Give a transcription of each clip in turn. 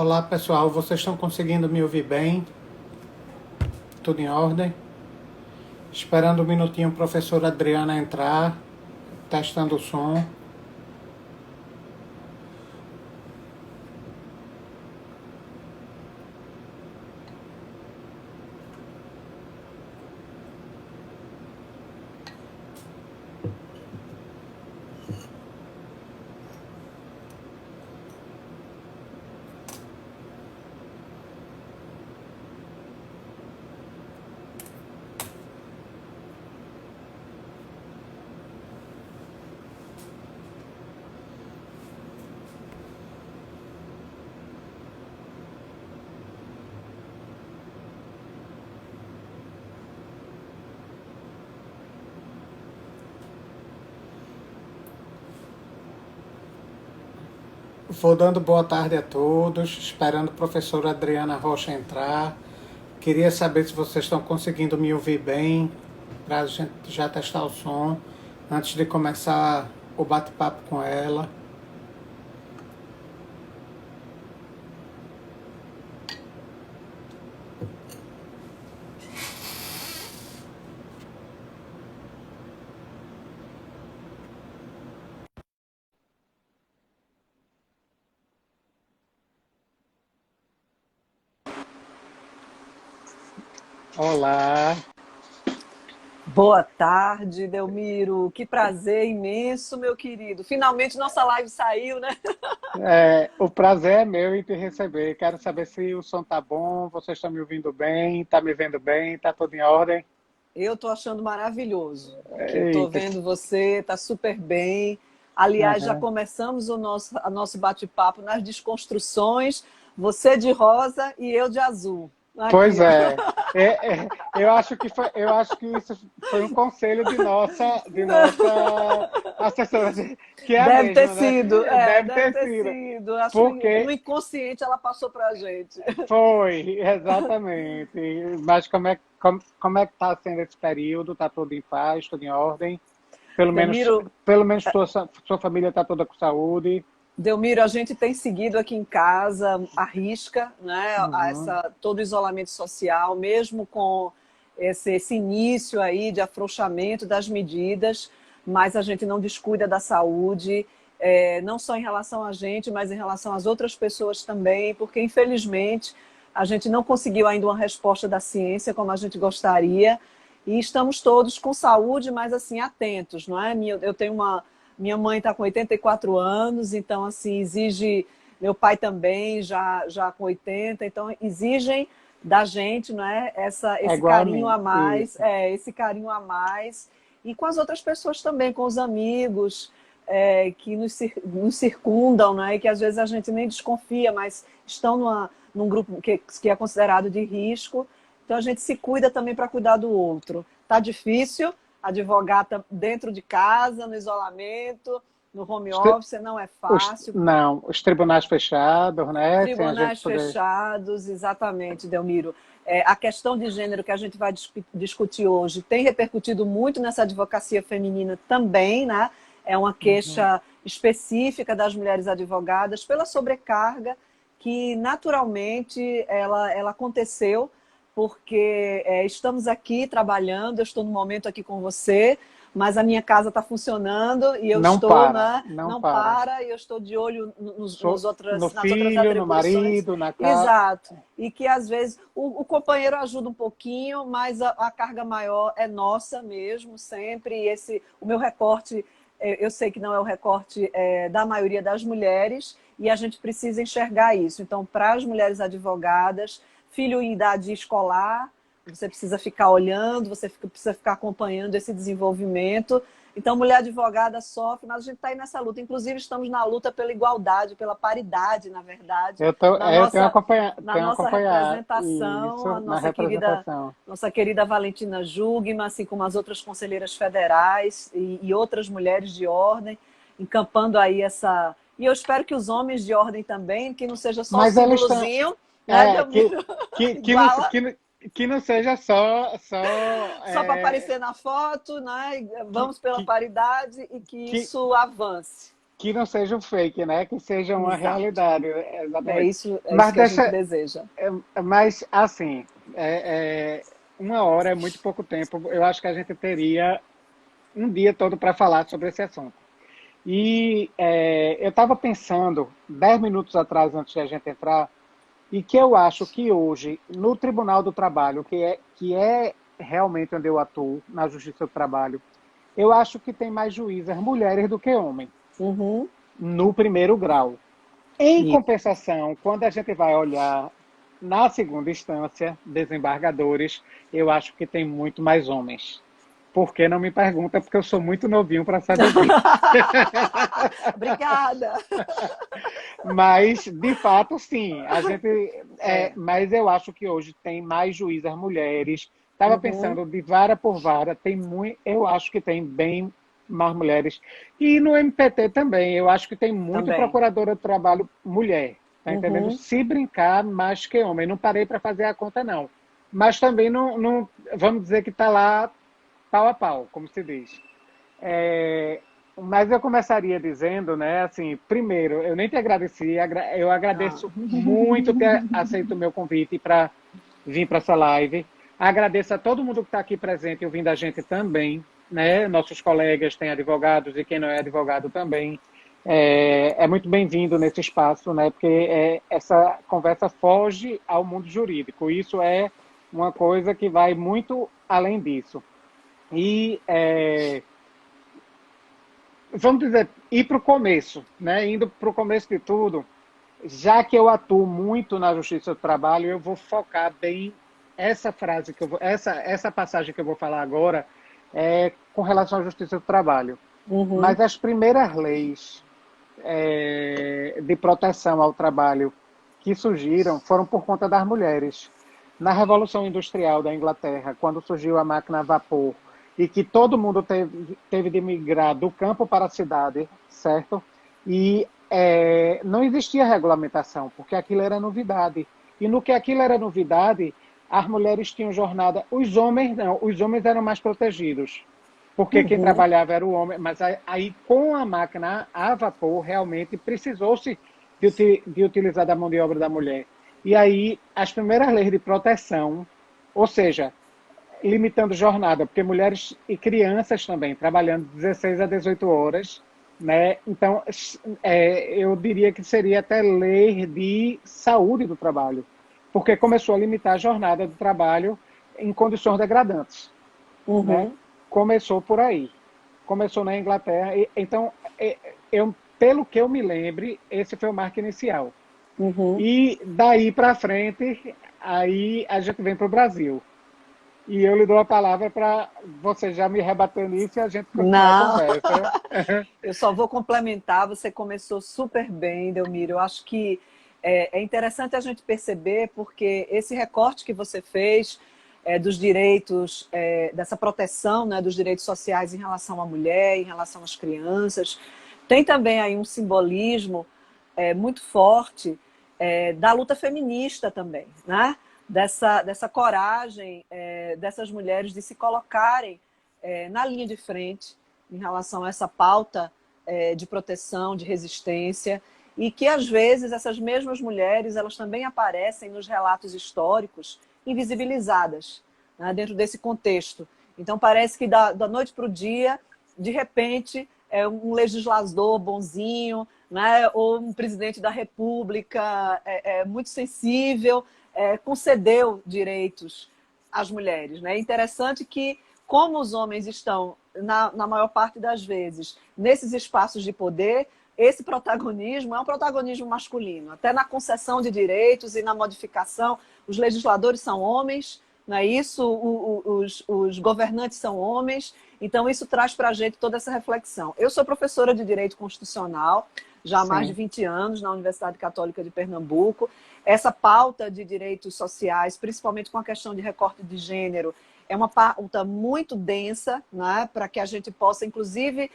Olá pessoal, vocês estão conseguindo me ouvir bem? Tudo em ordem? Esperando um minutinho a professora Adriana entrar, testando o som. Vou dando boa tarde a todos, esperando a professora Adriana Rocha entrar. Queria saber se vocês estão conseguindo me ouvir bem, para a gente já testar o som, antes de começar o bate-papo com ela. Olá, Boa tarde, Delmiro. Que prazer imenso, meu querido. Finalmente nossa live saiu, né? o prazer é meu em te receber. Quero saber se o som tá bom, vocês estão me ouvindo bem, tá me vendo bem, tá tudo em ordem? Eu tô achando maravilhoso. Aqui, tô Eita, vendo você, tá super bem. Aliás, já aham. começamos o nosso bate-papo nas desconstruções. Você de rosa e eu de azul. Pois Aqui, ó. é. Eu acho que isso foi um conselho de nossa assessora, que é a Deve ter mesma, né? sido, Deve deve ter ter sido, sido. Acho que no porque inconsciente ela passou pra gente. foi, exatamente. Mas como é que está sendo esse período? Está tudo em paz, tudo em ordem? Pelo menos, Delmiro, pelo menos sua família está toda com saúde? Delmiro, a gente tem seguido aqui em casa à risca, né, Uhum. todo o isolamento social, mesmo com esse início aí de afrouxamento das medidas, mas a gente não descuida da saúde, não só em relação a gente, mas em relação às outras pessoas também, porque infelizmente a gente não conseguiu ainda uma resposta da ciência como a gente gostaria, e estamos todos com saúde, mas assim, atentos, não é? Eu tenho minha mãe está com 84 anos, então assim, exige, meu pai também, já com 80, então exigem da gente, não é? É Esse igual a carinho mim, a mais, isso. esse carinho a mais, e com as outras pessoas também, com os amigos que nos circundam, não é? E que às vezes a gente nem desconfia, mas estão num grupo que é considerado de risco, então a gente se cuida também para cuidar do outro. Tá difícil, advogar dentro de casa, no isolamento, no home Os, tri- office, não é fácil. não, os tribunais fechados, né? Sem a gente Tribunais poder. fechados, exatamente, Delmiro. A questão de gênero que a gente vai discutir hoje tem repercutido muito nessa advocacia feminina também, né? É uma Uhum. queixa específica das mulheres advogadas pela sobrecarga que naturalmente ela aconteceu porque estamos aqui trabalhando, eu estou no momento aqui com você, mas a minha casa está funcionando e eu Não estou, para, né, não não para. para, e eu estou de olho No nas outras filho, no atribuições. marido, na casa. Exato. E que às vezes o companheiro ajuda um pouquinho, mas a carga maior é nossa mesmo, sempre. E o meu recorte, eu sei que não é o recorte da maioria das mulheres, e a gente precisa enxergar isso. Então, para as mulheres advogadas, filho em idade escolar, você precisa ficar olhando, precisa ficar acompanhando esse desenvolvimento. Então, mulher advogada sofre, mas a gente está aí nessa luta. Inclusive, estamos na luta pela igualdade, pela paridade, na verdade, Eu na tenho nossa acompanhado representação, a isso na representação. nossa querida Valentina Jugman, assim como as outras conselheiras federais e outras mulheres de ordem, encampando aí essa... E eu espero que os homens de ordem também, que não seja só o Mas eles estão. símbolozinho, né, É, Delmiro? que, não, Igual que não seja só para aparecer na foto, né? que, Vamos pela que, paridade e que que, isso avance. que não seja um fake, né? Que seja uma Exato. realidade, exatamente. É isso Mas que a gente deixa, deseja. mas assim, uma hora é muito pouco tempo. Eu acho que a gente teria um dia todo para falar sobre esse assunto. E eu estava pensando, 10 minutos atrás, antes de a gente entrar, e que eu acho que hoje, no Tribunal do Trabalho, que é realmente onde eu atuo, na Justiça do Trabalho, eu acho que tem mais juízes mulheres do que homens, Uhum. no primeiro grau. Em Isso. compensação, quando a gente vai olhar na segunda instância, desembargadores, eu acho que tem muito mais homens. Por que não me pergunta? Porque eu sou muito novinho para saber disso. Obrigada. Mas, de fato, sim. É. Mas eu acho que hoje tem mais juízas mulheres. Estava Uhum. pensando de vara por vara, tem muito, eu acho que tem bem mais mulheres. E no MPT também, eu acho que tem muito Também. procuradora de trabalho mulher. Tá entendendo? Uhum. Se brincar, mais que homem. Não parei para fazer a conta, não. Mas também não vamos dizer que está lá pau a pau, como se diz. É, mas eu começaria dizendo, né, assim, primeiro, eu nem te agradeci, eu Ah. agradeço muito ter aceito o meu convite para vir para essa live. Agradeço a todo mundo que está aqui presente e ouvindo a gente também, né? Nossos colegas têm advogados e quem não é advogado também. É muito bem-vindo nesse espaço, né? Porque essa conversa foge ao mundo jurídico. Isso é uma coisa que vai muito além disso. E vamos dizer, ir para o começo, né? Indo para o começo de tudo, já que eu atuo muito na Justiça do Trabalho, eu vou focar bem essa frase essa passagem que eu vou falar agora com relação à Justiça do Trabalho. Uhum. Mas as primeiras leis de proteção ao trabalho que surgiram foram por conta das mulheres. Na Revolução Industrial da Inglaterra, quando surgiu a máquina a vapor e que todo mundo teve de migrar do campo para a cidade, certo? E não existia regulamentação, porque aquilo era novidade. E no que aquilo era novidade, as mulheres tinham jornada, os homens não, os homens eram mais protegidos porque quem Uhum. trabalhava era o homem, mas aí com a máquina a vapor realmente precisou-se de utilizar da mão de obra da mulher. E aí as primeiras leis de proteção, ou seja, limitando jornada, porque mulheres e crianças também, trabalhando 16 a 18 horas, né? Então, eu diria que seria até lei de saúde do trabalho, porque começou a limitar a jornada do trabalho em condições degradantes, né? Uhum. Começou por aí. Começou na Inglaterra. Então, pelo que eu me lembre, esse foi o marco inicial. Uhum. E daí para frente, aí a gente vem para o Brasil. E eu lhe dou a palavra para você já me rebater nisso e a gente continuar a Não, conversa. eu só vou complementar. Você começou super bem, Delmiro. Eu acho que é interessante a gente perceber, porque esse recorte que você fez dos direitos, dessa proteção, né, dos direitos sociais em relação à mulher, em relação às crianças, tem também aí um simbolismo muito forte da luta feminista também, né? Dessa coragem dessas mulheres de se colocarem na linha de frente em relação a essa pauta de proteção, de resistência, e que às vezes essas mesmas mulheres elas também aparecem nos relatos históricos invisibilizadas, né, dentro desse contexto. Então parece que da noite para o dia, de repente, um legislador bonzinho, né, ou um presidente da República muito sensível concedeu direitos às mulheres. Né? É interessante que, como os homens estão, na maior parte das vezes, nesses espaços de poder, esse protagonismo é um protagonismo masculino. Até na concessão de direitos e na modificação, os legisladores são homens, não é isso? Os governantes são homens. Então, isso traz para a gente toda essa reflexão. Eu sou professora de Direito Constitucional, já há mais de Sim. 20 anos, na Universidade Católica de Pernambuco. Essa pauta de direitos sociais, principalmente com a questão de recorte de gênero, é uma pauta muito densa, né, para que a gente possa, inclusive,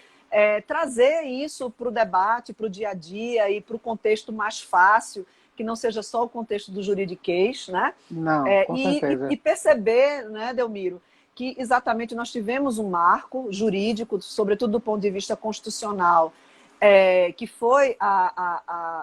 trazer isso para o debate, para o dia a dia e para o contexto mais fácil, que não seja só o contexto do juridiquês, né? Não, com E certeza. perceber, né, Delmiro, que exatamente nós tivemos um marco jurídico, sobretudo do ponto de vista constitucional, que foi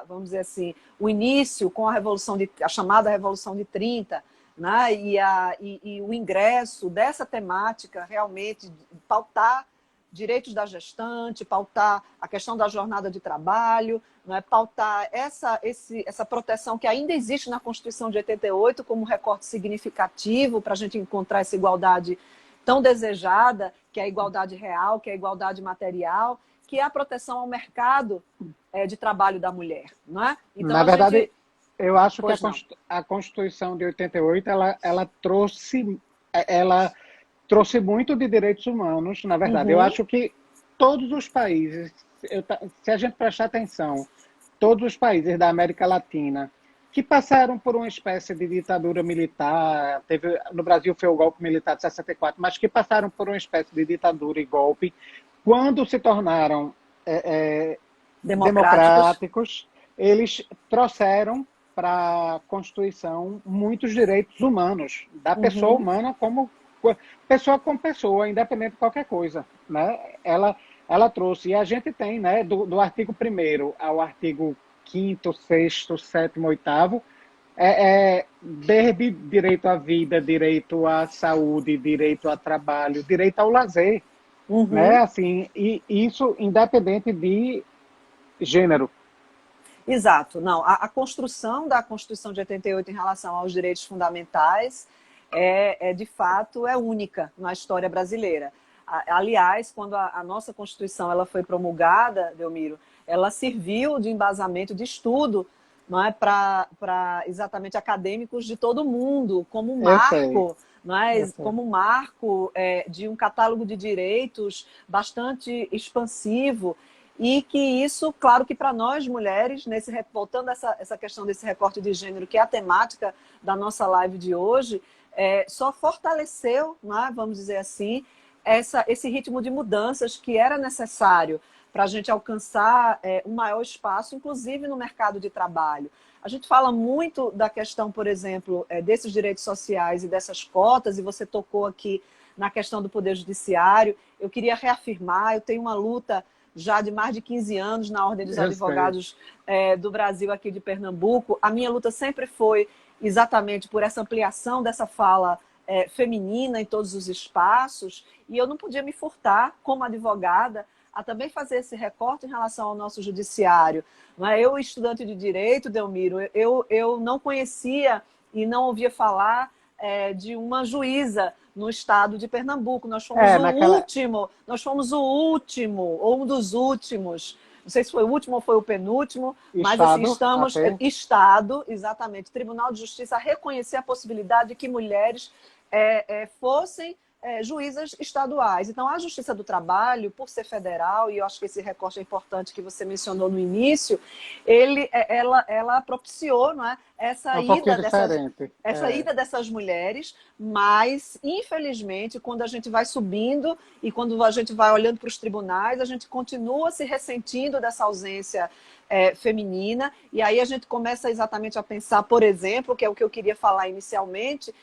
vamos dizer assim, o início com a chamada Revolução de 30, né? E o ingresso dessa temática realmente pautar direitos da gestante, pautar a questão da jornada de trabalho, né? Pautar essa proteção que ainda existe na Constituição de 88 como um recorte significativo para a gente encontrar essa igualdade tão desejada, que é a igualdade real, que é a igualdade material, que é a proteção ao mercado de trabalho da mulher. Não é? Então, Na verdade, eu acho que Pois não. a Constituição de 88 ela trouxe muito de direitos humanos, na verdade. Eu Uhum, acho que todos os países, se a gente prestar atenção, todos os países da América Latina que passaram por uma espécie de ditadura militar, no Brasil foi o golpe militar de 64, mas que passaram por uma espécie de ditadura e golpe, quando se tornaram democráticos. democráticos, eles trouxeram para a Constituição muitos direitos humanos, da pessoa Uhum. humana como pessoa com pessoa, independente de qualquer coisa. Né? Ela trouxe, e a gente tem, né, do artigo 1º ao artigo 5º, 6º, 7º, 8º, desde direito à vida, direito à saúde, direito ao trabalho, direito ao lazer, né? Uhum. Assim, e isso independente de gênero. Exato. Não, a construção da Constituição de 88 em relação aos direitos fundamentais de fato, é única na história brasileira. Aliás, quando a nossa Constituição ela foi promulgada, Delmiro, ela serviu de embasamento de estudo, não é, para exatamente acadêmicos de todo o mundo, como um Eu sei, marco, não é, eu sei. como um marco de um catálogo de direitos bastante expansivo. E que isso, claro que para nós mulheres, voltando a essa questão desse recorte de gênero, que é a temática da nossa live de hoje, só fortaleceu, né, vamos dizer assim, esse ritmo de mudanças que era necessário para a gente alcançar um maior espaço, inclusive no mercado de trabalho. A gente fala muito da questão, por exemplo, desses direitos sociais e dessas cotas, e você tocou aqui na questão do Poder Judiciário. Eu queria reafirmar, eu tenho uma luta já de mais de 15 anos na Ordem dos Eu sei. Advogados do Brasil, aqui de Pernambuco. A minha luta sempre foi exatamente por essa ampliação dessa fala feminina em todos os espaços, e eu não podia me furtar, como advogada, a também fazer esse recorte em relação ao nosso judiciário. Eu, estudante de Direito, Delmiro, eu não conhecia e não ouvia falar de uma juíza no estado de Pernambuco. Naquela Nós fomos o último, ou um dos últimos, não sei se foi o último ou foi o penúltimo, mas assim, estado estamos, até. Estado, exatamente, Tribunal de Justiça, a reconhecer a possibilidade de que mulheres fossem juízas estaduais. Então, a Justiça do Trabalho, por ser federal, e eu acho que esse recorte é importante que você mencionou no início, ela propiciou, não é, É um pouquinho diferente. essa ida dessas mulheres, mas, infelizmente, quando a gente vai subindo e quando a gente vai olhando para os tribunais, a gente continua se ressentindo dessa ausência feminina, e aí a gente começa exatamente a pensar, por exemplo, que é o que eu queria falar inicialmente,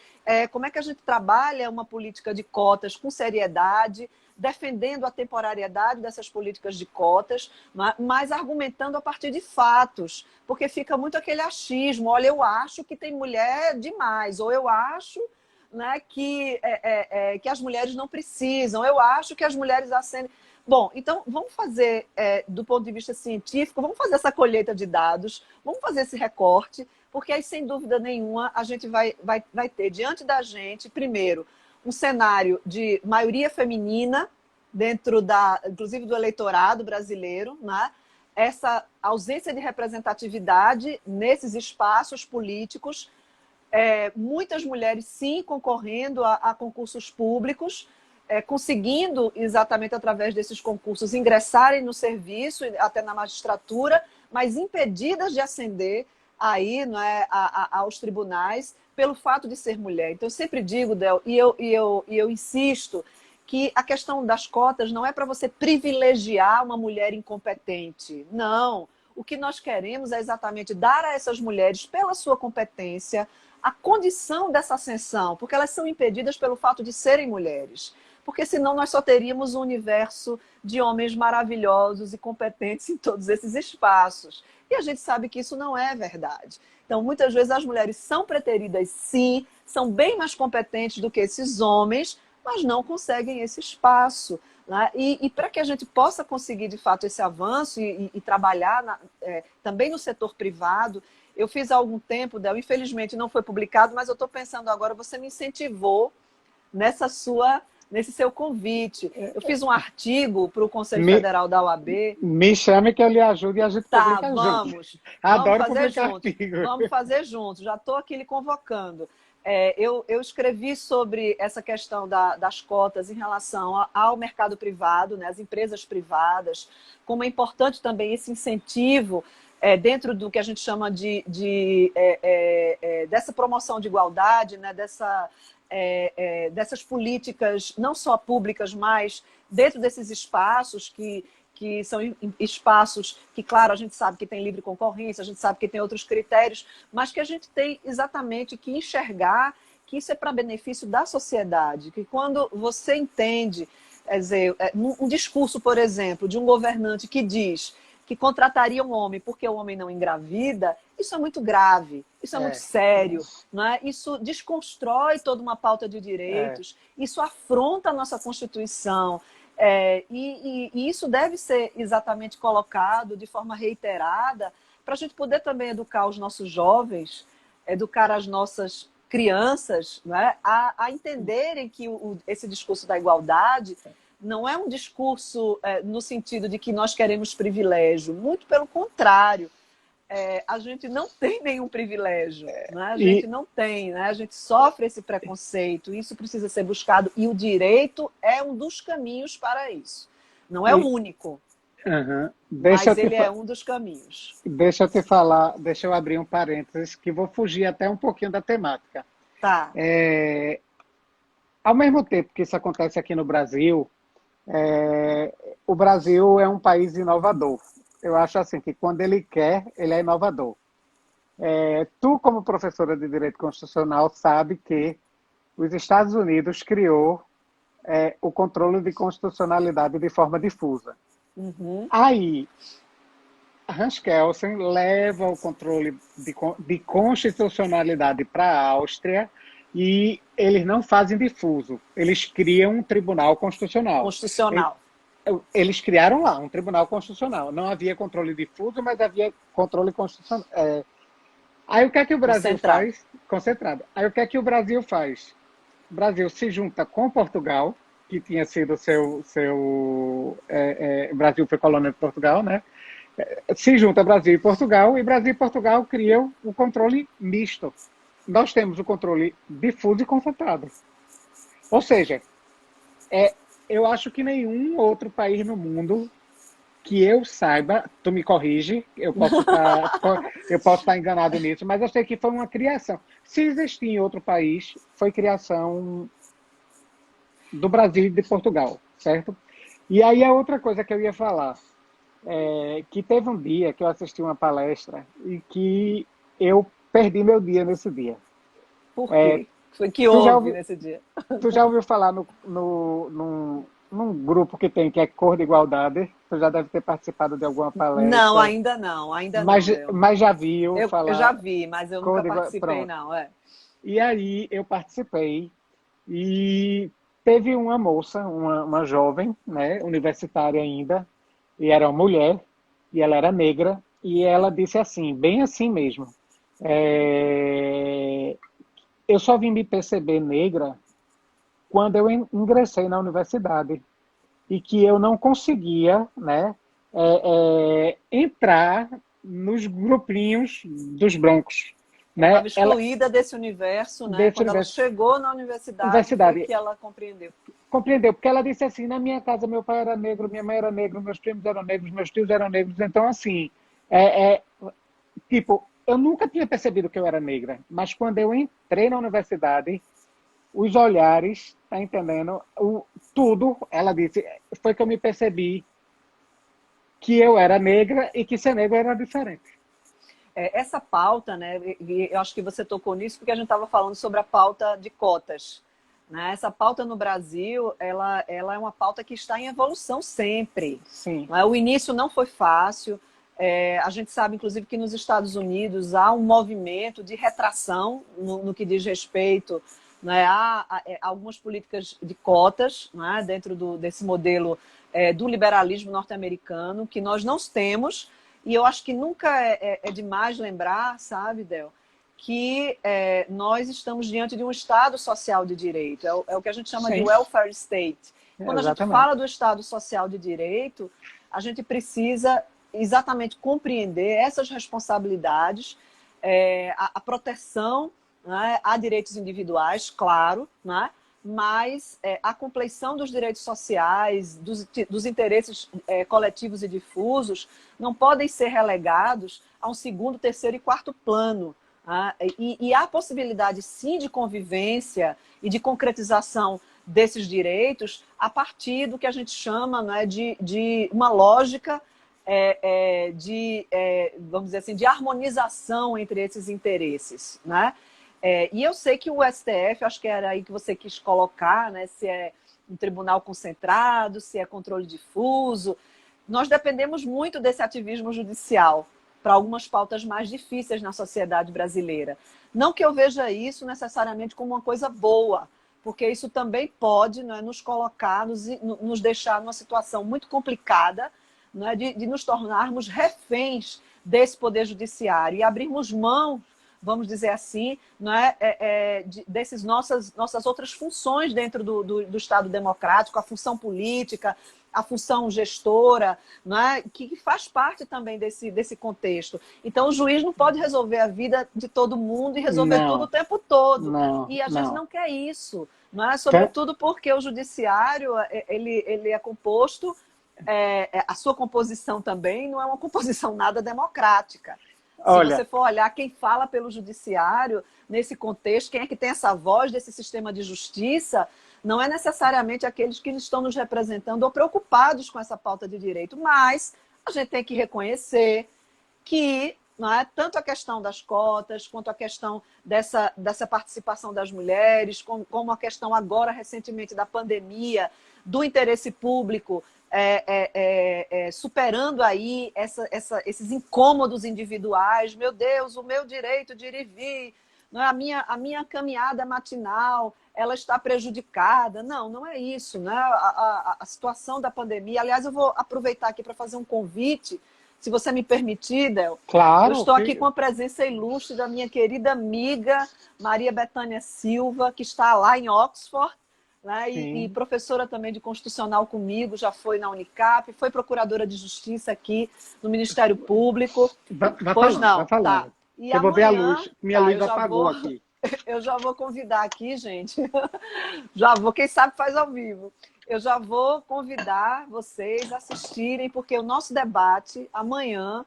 como é que a gente trabalha uma política de cotas com seriedade, defendendo a temporariedade dessas políticas de cotas, mas argumentando a partir de fatos, porque fica muito aquele achismo, olha, eu acho que tem mulher demais, ou eu acho, né, que as mulheres não precisam, eu acho que as mulheres ascendem. Bom, então vamos fazer, do ponto de vista científico, vamos fazer essa colheita de dados, vamos fazer esse recorte, porque aí, sem dúvida nenhuma, a gente vai ter diante da gente, primeiro, um cenário de maioria feminina, dentro inclusive do eleitorado brasileiro, né? Essa ausência de representatividade nesses espaços políticos, muitas mulheres, sim, concorrendo a concursos públicos, conseguindo, exatamente através desses concursos, ingressarem no serviço, até na magistratura, mas impedidas de ascender aí, não é, aos tribunais pelo fato de ser mulher. Então, eu sempre digo, Del, e eu insisto, que a questão das cotas não é para você privilegiar uma mulher incompetente. Não. O que nós queremos é exatamente dar a essas mulheres, pela sua competência, a condição dessa ascensão, porque elas são impedidas pelo fato de serem mulheres. porque senão nós só teríamos um universo de homens maravilhosos e competentes em todos esses espaços. E a gente sabe que isso não é verdade. Então, muitas vezes as mulheres são preteridas, sim, são bem mais competentes do que esses homens, mas não conseguem esse espaço. Né? E para que a gente possa conseguir, de fato, esse avanço e trabalhar também no setor privado, eu fiz há algum tempo, Del, infelizmente não foi publicado, mas eu estou pensando agora, você me incentivou nesse seu convite. Eu fiz um artigo para o Conselho Me, Federal da OAB. me chame que eu lhe ajude e a gente Tá, publica junto. vamos. Vamos Adoro fazer publicar juntos. artigo. Vamos fazer juntos. Já estou aqui lhe convocando. Eu escrevi sobre essa questão das cotas em relação ao mercado privado, né, as empresas privadas, como é importante também esse incentivo dentro do que a gente chama dessa promoção de igualdade, né, dessas políticas, não só públicas, mas dentro desses espaços que são espaços que, claro, a gente sabe que tem livre concorrência, a gente sabe que tem outros critérios, mas que a gente tem exatamente que enxergar que isso é para benefício da sociedade, que quando você entende, quer dizer, um discurso, por exemplo, de um governante que diz que contrataria um homem porque o homem não engravida, isso é muito grave, isso é muito sério, não é? Isso desconstrói toda uma pauta de direitos, isso afronta a nossa Constituição. E isso deve ser exatamente colocado de forma reiterada para a gente poder também educar os nossos jovens, educar as nossas crianças, né, a entenderem que esse discurso da igualdade não é um discurso no sentido de que nós queremos privilégio, muito pelo contrário. A gente não tem nenhum privilégio, né? A gente não tem, né? A gente sofre esse preconceito, isso precisa ser buscado e o direito é um dos caminhos para isso. Não é o único, mas ele é um dos caminhos. Deixa eu te falar, deixa eu abrir um parênteses, que vou fugir até um pouquinho da temática. Tá. Ao mesmo tempo que isso acontece aqui no Brasil, o Brasil é um país inovador. Eu acho assim que quando ele quer, ele é inovador. Tu, como professora de Direito Constitucional, sabe que os Estados Unidos criou o controle de constitucionalidade de forma difusa. Aí, Hans Kelsen leva o controle de constitucionalidade para a Áustria e eles não fazem difuso. Eles criam um tribunal constitucional. Eles criaram lá um tribunal constitucional. Não havia controle difuso, mas havia controle constitucional. Aí o que é que o Brasil faz? Concentrado. Aí o que é que o Brasil faz? O Brasil se junta com Portugal, que tinha sido o Brasil foi colônia de Portugal, né? Se junta Brasil e Portugal e Portugal criam o controle misto. Nós temos o controle difuso e concentrado. Ou seja, eu acho que nenhum outro país no mundo que eu saiba, tu me corrige, eu posso estar enganado nisso, mas eu sei que foi uma criação. Se existir em outro país, foi criação do Brasil e de Portugal, certo? E aí a outra coisa que eu ia falar, que teve um dia que eu assisti uma palestra e que eu perdi meu dia nesse dia. Por quê? Foi que houve nesse dia? Tu já ouviu falar num grupo que tem, que é Cor de Igualdade? Tu já deve ter participado de alguma palestra. Não, ainda não. Mas já viu falar? Eu já vi, mas eu nunca participei, não. E aí eu participei e teve uma moça, uma jovem, né, universitária ainda, e era uma mulher, e ela era negra, e ela disse assim, bem assim mesmo, eu só vim me perceber negra quando eu ingressei na universidade e que eu não conseguia, né, entrar nos grupinhos dos brancos. Estava excluída desse universo, né? Quando ela chegou na universidade, foi que ela compreendeu. Compreendeu, porque ela disse assim, na minha casa meu pai era negro, minha mãe era negra, meus primos eram negros, meus tios eram negros, então assim, tipo, eu nunca tinha percebido que eu era negra, mas quando eu entrei na universidade, os olhares, tá entendendo? Tudo, ela disse, foi que eu me percebi que eu era negra e que ser negro era diferente. Essa pauta, né, eu acho que você tocou nisso porque a gente estava falando sobre a pauta de cotas, né? Essa pauta no Brasil, ela é uma pauta que está em evolução sempre. Sim. Não é? O início não foi fácil. A gente sabe, inclusive, que nos Estados Unidos há um movimento de retração no que diz respeito, né, a algumas políticas de cotas, né, dentro desse modelo do liberalismo norte-americano, que nós não temos, e eu acho que nunca é demais lembrar, sabe, Del, que nós estamos diante de um Estado social de direito, é o que a gente chama de Sim. welfare state. Quando a gente Exatamente. fala do Estado social de direito, a gente precisa exatamente compreender essas responsabilidades, a proteção, né, a direitos individuais, claro, né, mas a compleição dos direitos sociais, dos interesses coletivos e difusos, não podem ser relegados a um segundo, terceiro e quarto plano. E há possibilidade, sim, de convivência e de concretização desses direitos a partir do que a gente chama, né, de uma lógica vamos dizer assim, de harmonização entre esses interesses, né? E eu sei que o STF, acho que era aí que você quis colocar, né, se é um tribunal concentrado, se é controle difuso. Nós dependemos muito desse ativismo judicial para algumas pautas mais difíceis na sociedade brasileira. Não que eu veja isso necessariamente como uma coisa boa, porque isso também pode, né, nos colocar, nos deixar numa situação muito complicada, né, de nos tornarmos reféns desse poder judiciário e abrirmos mão, vamos dizer assim, né, dessas nossas outras funções dentro do Estado democrático, a função política, a função gestora, né, que faz parte também desse contexto. Então, o juiz não pode resolver a vida de todo mundo e resolver tudo o Não, tempo todo. não, E a gente não. não quer isso. Não é? Sobretudo porque o judiciário ele é composto, a sua composição também não é uma composição nada democrática. Se você Olha, for olhar quem fala pelo judiciário, nesse contexto, quem é que tem essa voz desse sistema de justiça, não é necessariamente aqueles que estão nos representando ou preocupados com essa pauta de direito, mas a gente tem que reconhecer que, não é, tanto a questão das cotas, quanto a questão dessa participação das mulheres, como a questão agora, recentemente, da pandemia, do interesse público, superando aí esses incômodos individuais. Meu Deus, o meu direito de ir e vir, não é? A minha caminhada matinal, ela está prejudicada. Não, não é isso. Né? A situação da pandemia... Aliás, eu vou aproveitar aqui para fazer um convite, se você me permitir, Del. Eu claro estou aqui que com a presença ilustre da minha querida amiga Maria Bethânia Silva, que está lá em Oxford, né? E sim. professora também de Constitucional comigo, já foi na Unicap, foi procuradora de Justiça aqui no Ministério Público. Vai Pois falando, vai não, tá. falando. E Que eu vou ver a amanhã, luz. Minha tá, luz apagou aqui. eu já vou convidar aqui, gente. Já vou, quem sabe faz ao vivo. Eu já vou convidar vocês a assistirem, porque o nosso debate amanhã,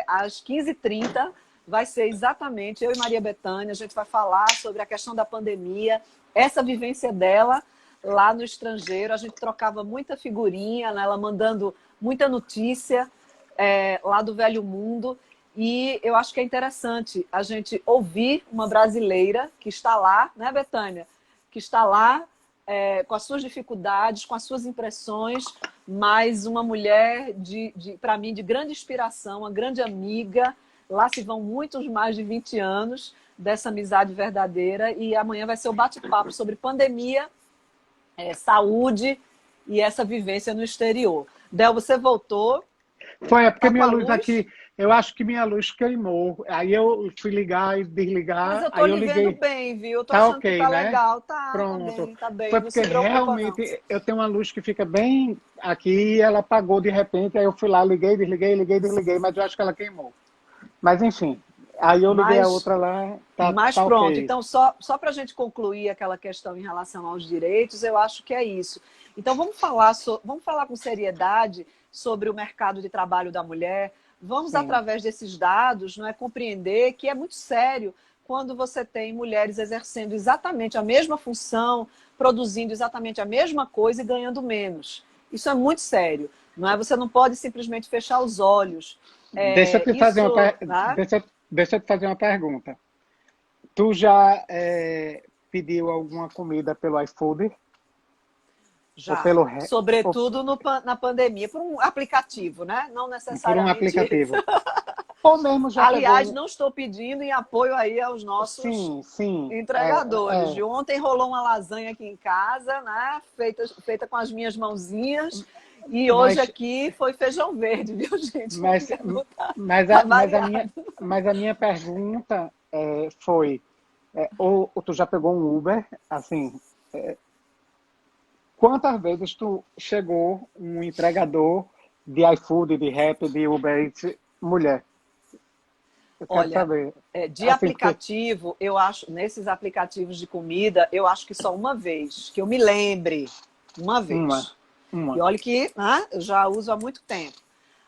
às 15h30, vai ser exatamente eu e Maria Bethânia. A gente vai falar sobre a questão da pandemia, essa vivência dela lá no estrangeiro. A gente trocava muita figurinha, né? Ela mandando muita notícia lá do velho mundo. E eu acho que é interessante a gente ouvir uma brasileira que está lá, né, Bethânia? Que está lá com as suas dificuldades, com as suas impressões, mas uma mulher, para mim, de grande inspiração, uma grande amiga. Lá se vão muitos mais de 20 anos dessa amizade verdadeira. E amanhã vai ser o bate-papo sobre pandemia, saúde e essa vivência no exterior. Del, você voltou? Foi, é porque Tá com minha a luz luz? aqui, eu acho que minha luz queimou. Aí eu fui ligar e Mas desligar, eu tô aí eu lhe vendo liguei. bem, viu? Eu tô Tá achando que ok, tá né? legal. Tá Pronto. bem, tá bem. Foi Não porque se preocupa, não. realmente eu tenho uma luz que fica bem aqui e ela apagou de repente. Aí eu fui lá, liguei, desliguei, liguei, desliguei, mas eu acho que ela queimou. Mas enfim, aí eu liguei a Mas outra lá, Mas tá pronto, ok. então só para a gente concluir aquela questão em relação aos direitos, eu acho que é isso. Então vamos falar com seriedade sobre o mercado de trabalho da mulher, vamos, Sim. através desses dados, não é, compreender que é muito sério quando você tem mulheres exercendo exatamente a mesma função, produzindo exatamente a mesma coisa e ganhando menos. Isso é muito sério. Não é? Você não pode simplesmente fechar os olhos. Deixa eu te fazer Isso, né? deixa eu te fazer uma pergunta. Tu já pediu alguma comida pelo iFood? Ou Já, pelo ou sobretudo na pandemia, por um aplicativo, né? Não por um necessariamente isso. aplicativo? Ou mesmo já pegou Aliás, um... não estou pedindo em apoio aí aos nossos Sim, sim. entregadores. De ontem rolou uma lasanha aqui em casa, né? Feita com as minhas mãozinhas. E hoje Mas, aqui foi feijão verde, viu, gente? O mas, menu mas, tá minha, variado. mas a minha pergunta foi, ou tu já pegou um Uber, assim, quantas vezes tu chegou um entregador de iFood, de Rappi, de Uber Eats, mulher? Eu quero Olha, saber. de Assim, porque aplicativo, eu acho, nesses aplicativos de comida, eu acho que só uma vez, que eu me lembre, uma uma, vez. E uma. olha que, né, eu já uso há muito tempo.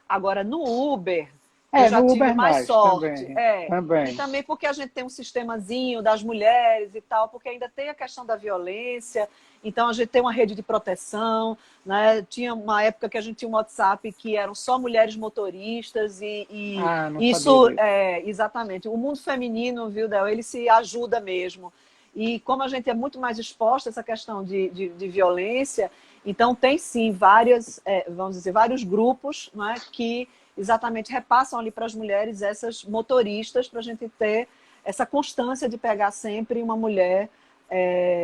Agora, no Uber, eu já No tive Uber mais mais, sorte. também, E também. também porque a gente tem um sistemazinho das mulheres e tal, porque ainda tem a questão da violência, então a gente tem uma rede de proteção, né? Tinha uma época que a gente tinha um WhatsApp que eram só mulheres motoristas Ah, não e sabia isso, disso. exatamente, o mundo feminino, viu, Del, ele se ajuda mesmo. E como a gente é muito mais exposta a essa questão de violência, então tem sim várias, vamos dizer, vários grupos, né, que exatamente repassam ali para as mulheres essas motoristas para a gente ter essa constância de pegar sempre uma mulher,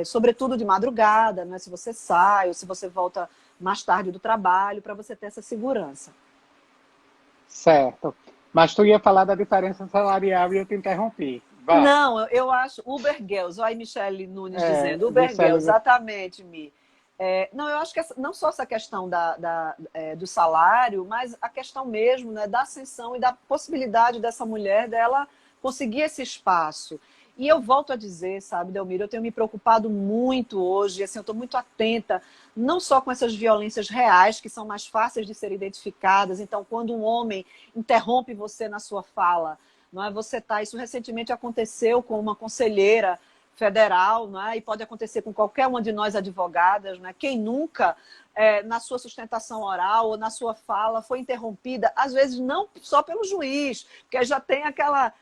sobretudo de madrugada, né, se você sai ou se você volta mais tarde do trabalho, para você ter essa segurança. Certo. Mas tu ia falar da diferença salarial e eu te interrompi. Vá. Não, eu acho Uber Girls, olha a Michele Nunes dizendo, Uber Girls, Disse exatamente, Mi. Não, eu acho que não só essa questão do salário, mas a questão mesmo, né, da ascensão e da possibilidade dessa mulher dela conseguir esse espaço. E eu volto a dizer, sabe, Delmiro, eu tenho me preocupado muito hoje, assim, eu estou muito atenta, não só com essas violências reais, que são mais fáceis de ser identificadas. Então, quando um homem interrompe você na sua fala, não é? Isso recentemente aconteceu com uma conselheira federal, não é? E pode acontecer com qualquer uma de nós advogadas, não é? Quem nunca, na sua sustentação oral ou na sua fala, foi interrompida, às vezes não só pelo juiz, porque já tem aquela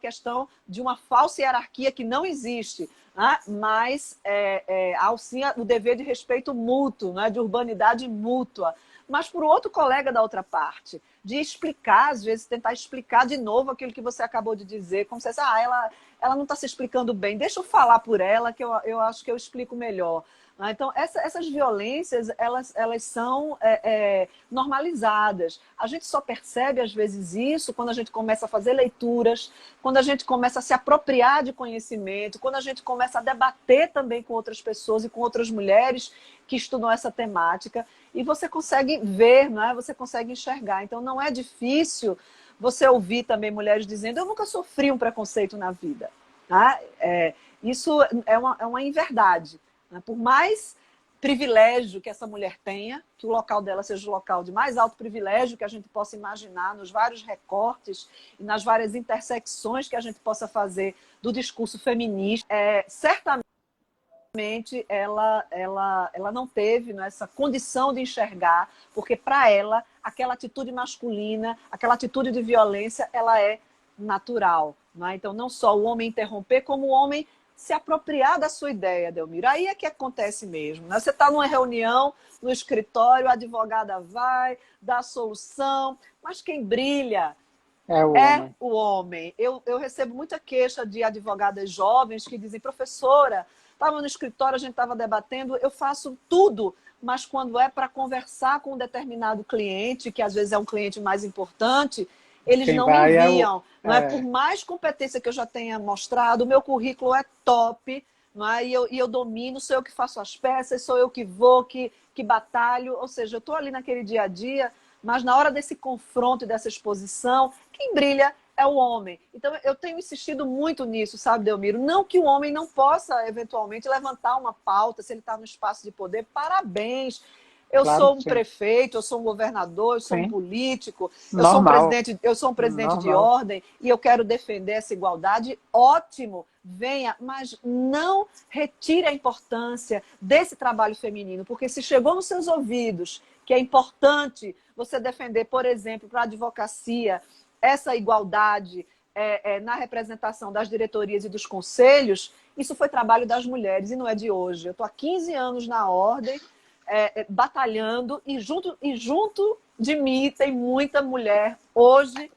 questão de uma falsa hierarquia que não existe, né? Mas há sim o dever de respeito mútuo, né? De urbanidade mútua, mas para o outro colega da outra parte, de explicar, às vezes tentar explicar de novo aquilo que você acabou de dizer, como se fosse, ela não está se explicando bem, deixa eu falar por ela que eu acho que eu explico melhor. Então, essas violências, elas são normalizadas. A gente só percebe, às vezes, isso quando a gente começa a fazer leituras, quando a gente começa a se apropriar de conhecimento, quando a gente começa a debater também com outras pessoas e com outras mulheres que estudam essa temática, e você consegue ver, não é? Você consegue enxergar. Então, não é difícil você ouvir também mulheres dizendo: eu nunca sofri um preconceito na vida. Tá? Isso é uma inverdade. Né? Por mais privilégio que essa mulher tenha, que o local dela seja o local de mais alto privilégio que a gente possa imaginar, nos vários recortes e nas várias intersecções que a gente possa fazer do discurso feminista, certamente ela não teve, né, essa condição de enxergar, porque para ela aquela atitude masculina, aquela atitude de violência, ela é natural. Né? Então, não só o homem interromper, como o homem se apropriar da sua ideia, Delmiro. Aí é que acontece mesmo. Né? Você está numa reunião, no escritório, a advogada vai, dá a solução, mas quem brilha é o é homem. o homem. Eu recebo muita queixa de advogadas jovens que dizem: professora, estava no escritório, a gente estava debatendo, eu faço tudo, mas quando é para conversar com um determinado cliente, que às vezes é um cliente mais importante, eles Quem não me vai é o. enviam. Não é? Por mais competência que eu já tenha mostrado, o meu currículo é top, não é? E eu domino, sou eu que faço as peças, sou eu que vou, que batalho. Ou seja, eu estou ali naquele dia a dia, mas na hora desse confronto e dessa exposição, quem brilha é o homem. Então, eu tenho insistido muito nisso, sabe, Delmiro? Não que o homem não possa, eventualmente, levantar uma pauta, se ele está no espaço de poder, parabéns. Eu Claro sou que um sim. prefeito, eu sou um governador, eu sou um Sim. político, Normal. eu sou um presidente de Normal. ordem e eu quero defender essa igualdade. Ótimo, venha, mas não retire a importância desse trabalho feminino, porque se chegou nos seus ouvidos que é importante você defender, por exemplo, para a advocacia, essa igualdade na representação das diretorias e dos conselhos, isso foi trabalho das mulheres e não é de hoje. Eu estou há 15 anos na ordem, batalhando, e junto de mim tem muita mulher hoje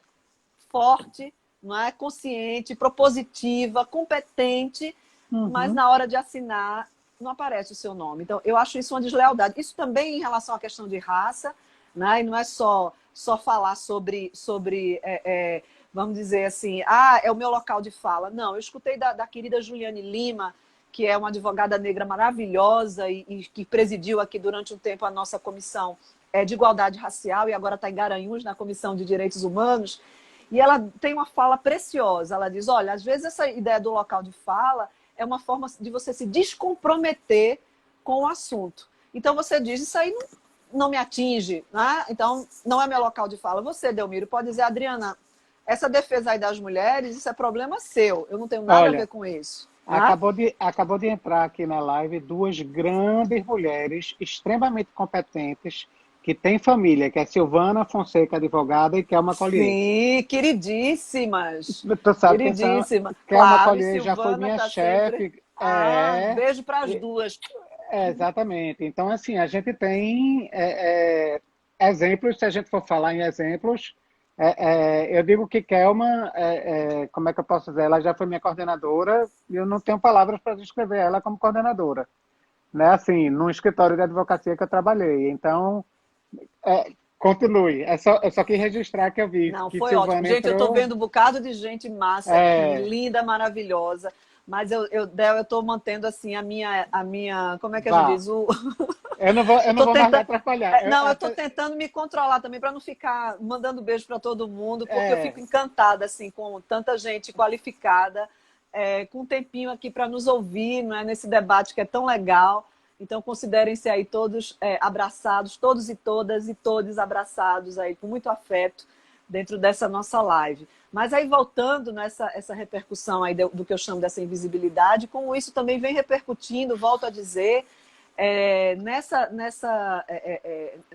forte, não é? Consciente, propositiva, competente, mas na hora de assinar não aparece o seu nome. Então, eu acho isso uma deslealdade. Isso também em relação à questão de raça, né? E não é só falar sobre vamos dizer assim, é o meu local de fala. Não, eu escutei da querida Juliane Lima, que é uma advogada negra maravilhosa e que presidiu aqui durante um tempo a nossa comissão de igualdade racial e agora está em Garanhuns, na Comissão de Direitos Humanos. E ela tem uma fala preciosa. Ela diz, olha, às vezes essa ideia do local de fala é uma forma de você se descomprometer com o assunto. Então você diz, isso aí não me atinge, né? Então não é meu local de fala. Você, Delmiro, pode dizer, Adriana, essa defesa aí das mulheres, isso é problema seu. Eu não tenho nada a ver com isso. Acabou de entrar aqui na live duas grandes mulheres extremamente competentes que têm família, que é Silvana Fonseca, advogada, e Kelma Collier. Sim, queridíssimas. Tu sabe Queridíssima. Kelma Claro, Collier já foi minha tá chefe. sempre... beijo para as duas. Exatamente. Então, assim, a gente tem exemplos, se a gente for falar em exemplos, eu digo que Kelma, como é que eu posso dizer, ela já foi minha coordenadora e eu não tenho palavras para descrever ela como coordenadora, né? Assim, num escritório de advocacia que eu trabalhei. Então, continue. Eu só quis registrar que eu vi Não, que foi Silvana ótimo. Gente, entrou... eu estou vendo um bocado de gente massa aqui, linda, maravilhosa. Mas eu estou mantendo assim a minha, como é que a gente diz? Eu não vou mais atrapalhar. Não, eu estou tentando me controlar também para não ficar mandando beijo para todo mundo, porque eu fico encantada assim com tanta gente qualificada, com um tempinho aqui para nos ouvir, não é, nesse debate que é tão legal. Então considerem-se aí todos abraçados, todos e todos abraçados aí com muito afeto dentro dessa nossa live. Mas aí, voltando nessa repercussão aí do que eu chamo dessa invisibilidade, com isso também vem repercutindo, volto a dizer,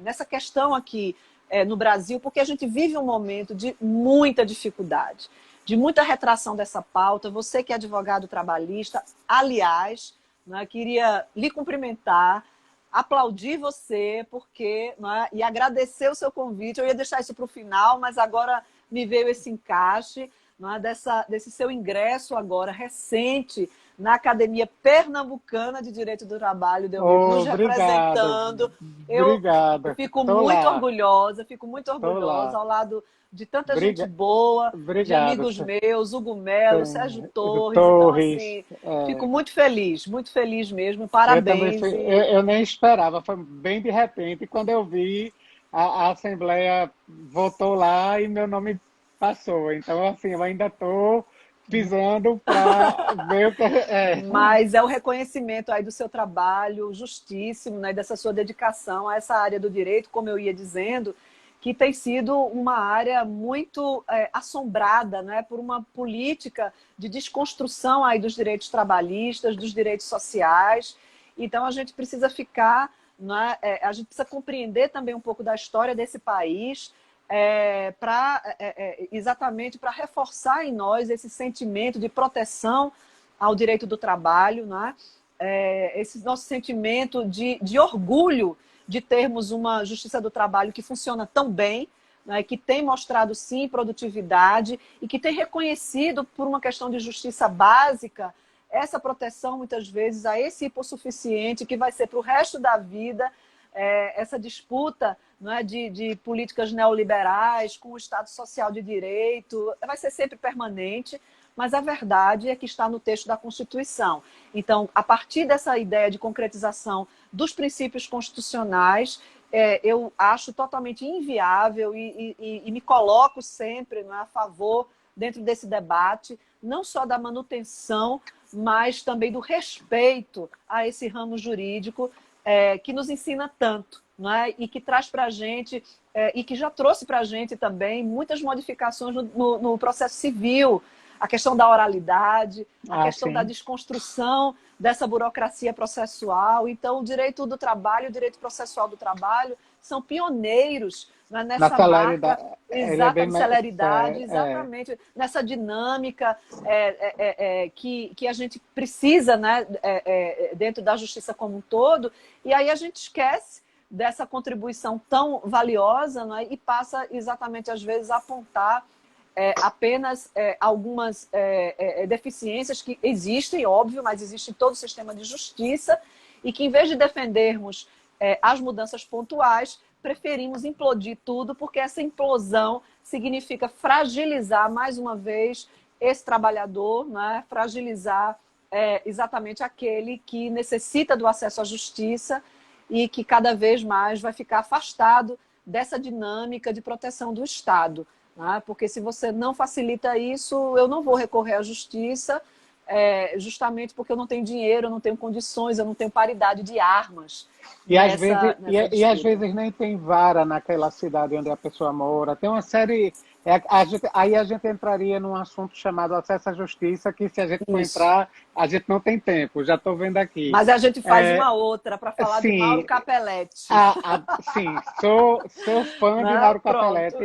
nessa questão aqui no Brasil, porque a gente vive um momento de muita dificuldade, de muita retração dessa pauta. Você que é advogado trabalhista, aliás, né, queria lhe cumprimentar, aplaudir você, porque, né, e agradecer o seu convite. Eu ia deixar isso para o final, mas agora me veio esse encaixe, né, desse seu ingresso agora, recente, na Academia Pernambucana de Direito do Trabalho, nos representando. Obrigado. Eu fico muito orgulhosa, ao lado de tanta gente boa, de amigos meus, Hugo Melo, Sérgio Torres. Então, assim, fico muito feliz mesmo. Parabéns. Eu nem esperava, foi bem de repente. Quando eu vi, a Assembleia votou lá e meu nome passou. Então, assim, eu ainda estou pisando para ver o que Mas é o reconhecimento aí do seu trabalho justíssimo, né, dessa sua dedicação a essa área do direito, como eu ia dizendo, que tem sido uma área muito assombrada, né, por uma política de desconstrução aí dos direitos trabalhistas, dos direitos sociais. Então a gente precisa ficar, né, a gente precisa compreender também um pouco da história desse país, exatamente para reforçar em nós esse sentimento de proteção ao direito do trabalho, né? Esse nosso sentimento de orgulho de termos uma justiça do trabalho que funciona tão bem, né? Que tem mostrado, sim, produtividade e que tem reconhecido, por uma questão de justiça básica, essa proteção, muitas vezes, a esse hipossuficiente que vai ser para o resto da vida essa disputa, não é, de políticas neoliberais com o Estado Social de Direito, vai ser sempre permanente, mas a verdade é que está no texto da Constituição. Então, a partir dessa ideia de concretização dos princípios constitucionais, eu acho totalmente inviável e me coloco sempre, não é, a favor, dentro desse debate, não só da manutenção, mas também do respeito a esse ramo jurídico que nos ensina tanto, não é? E que traz para a gente, e que já trouxe para a gente também muitas modificações no processo civil. a questão da oralidade, a questão da sim. desconstrução dessa burocracia processual. Então, o direito do trabalho, o direito processual do trabalho são pioneiros, né, Na nessa marca, celeridade, ele é bem exata celeridade, é, exatamente, nessa dinâmica que a gente precisa, né, dentro da justiça como um todo, e aí a gente esquece dessa contribuição tão valiosa, né, e passa exatamente, às vezes, a apontar apenas algumas deficiências que existem, óbvio, mas existe em todo o sistema de justiça, e que, em vez de defendermos as mudanças pontuais, preferimos implodir tudo, porque essa implosão significa fragilizar, mais uma vez, esse trabalhador, né? Fragilizar exatamente aquele que necessita do acesso à justiça e que cada vez mais vai ficar afastado dessa dinâmica de proteção do Estado. Né? Porque se você não facilita isso, eu não vou recorrer à justiça, justamente porque eu não tenho dinheiro, eu não tenho condições, eu não tenho paridade de armas nessa Às disputa. vezes nem tem vara naquela cidade onde a pessoa mora. Tem uma série. Aí a gente entraria num assunto chamado acesso à justiça, que se a gente for Isso. entrar, a gente não tem tempo. Já estou vendo aqui. Mas a gente faz É, uma outra para falar de Mauro sim, Capelletti. sim, sou fã de Né? Mauro Pronto. Capelletti.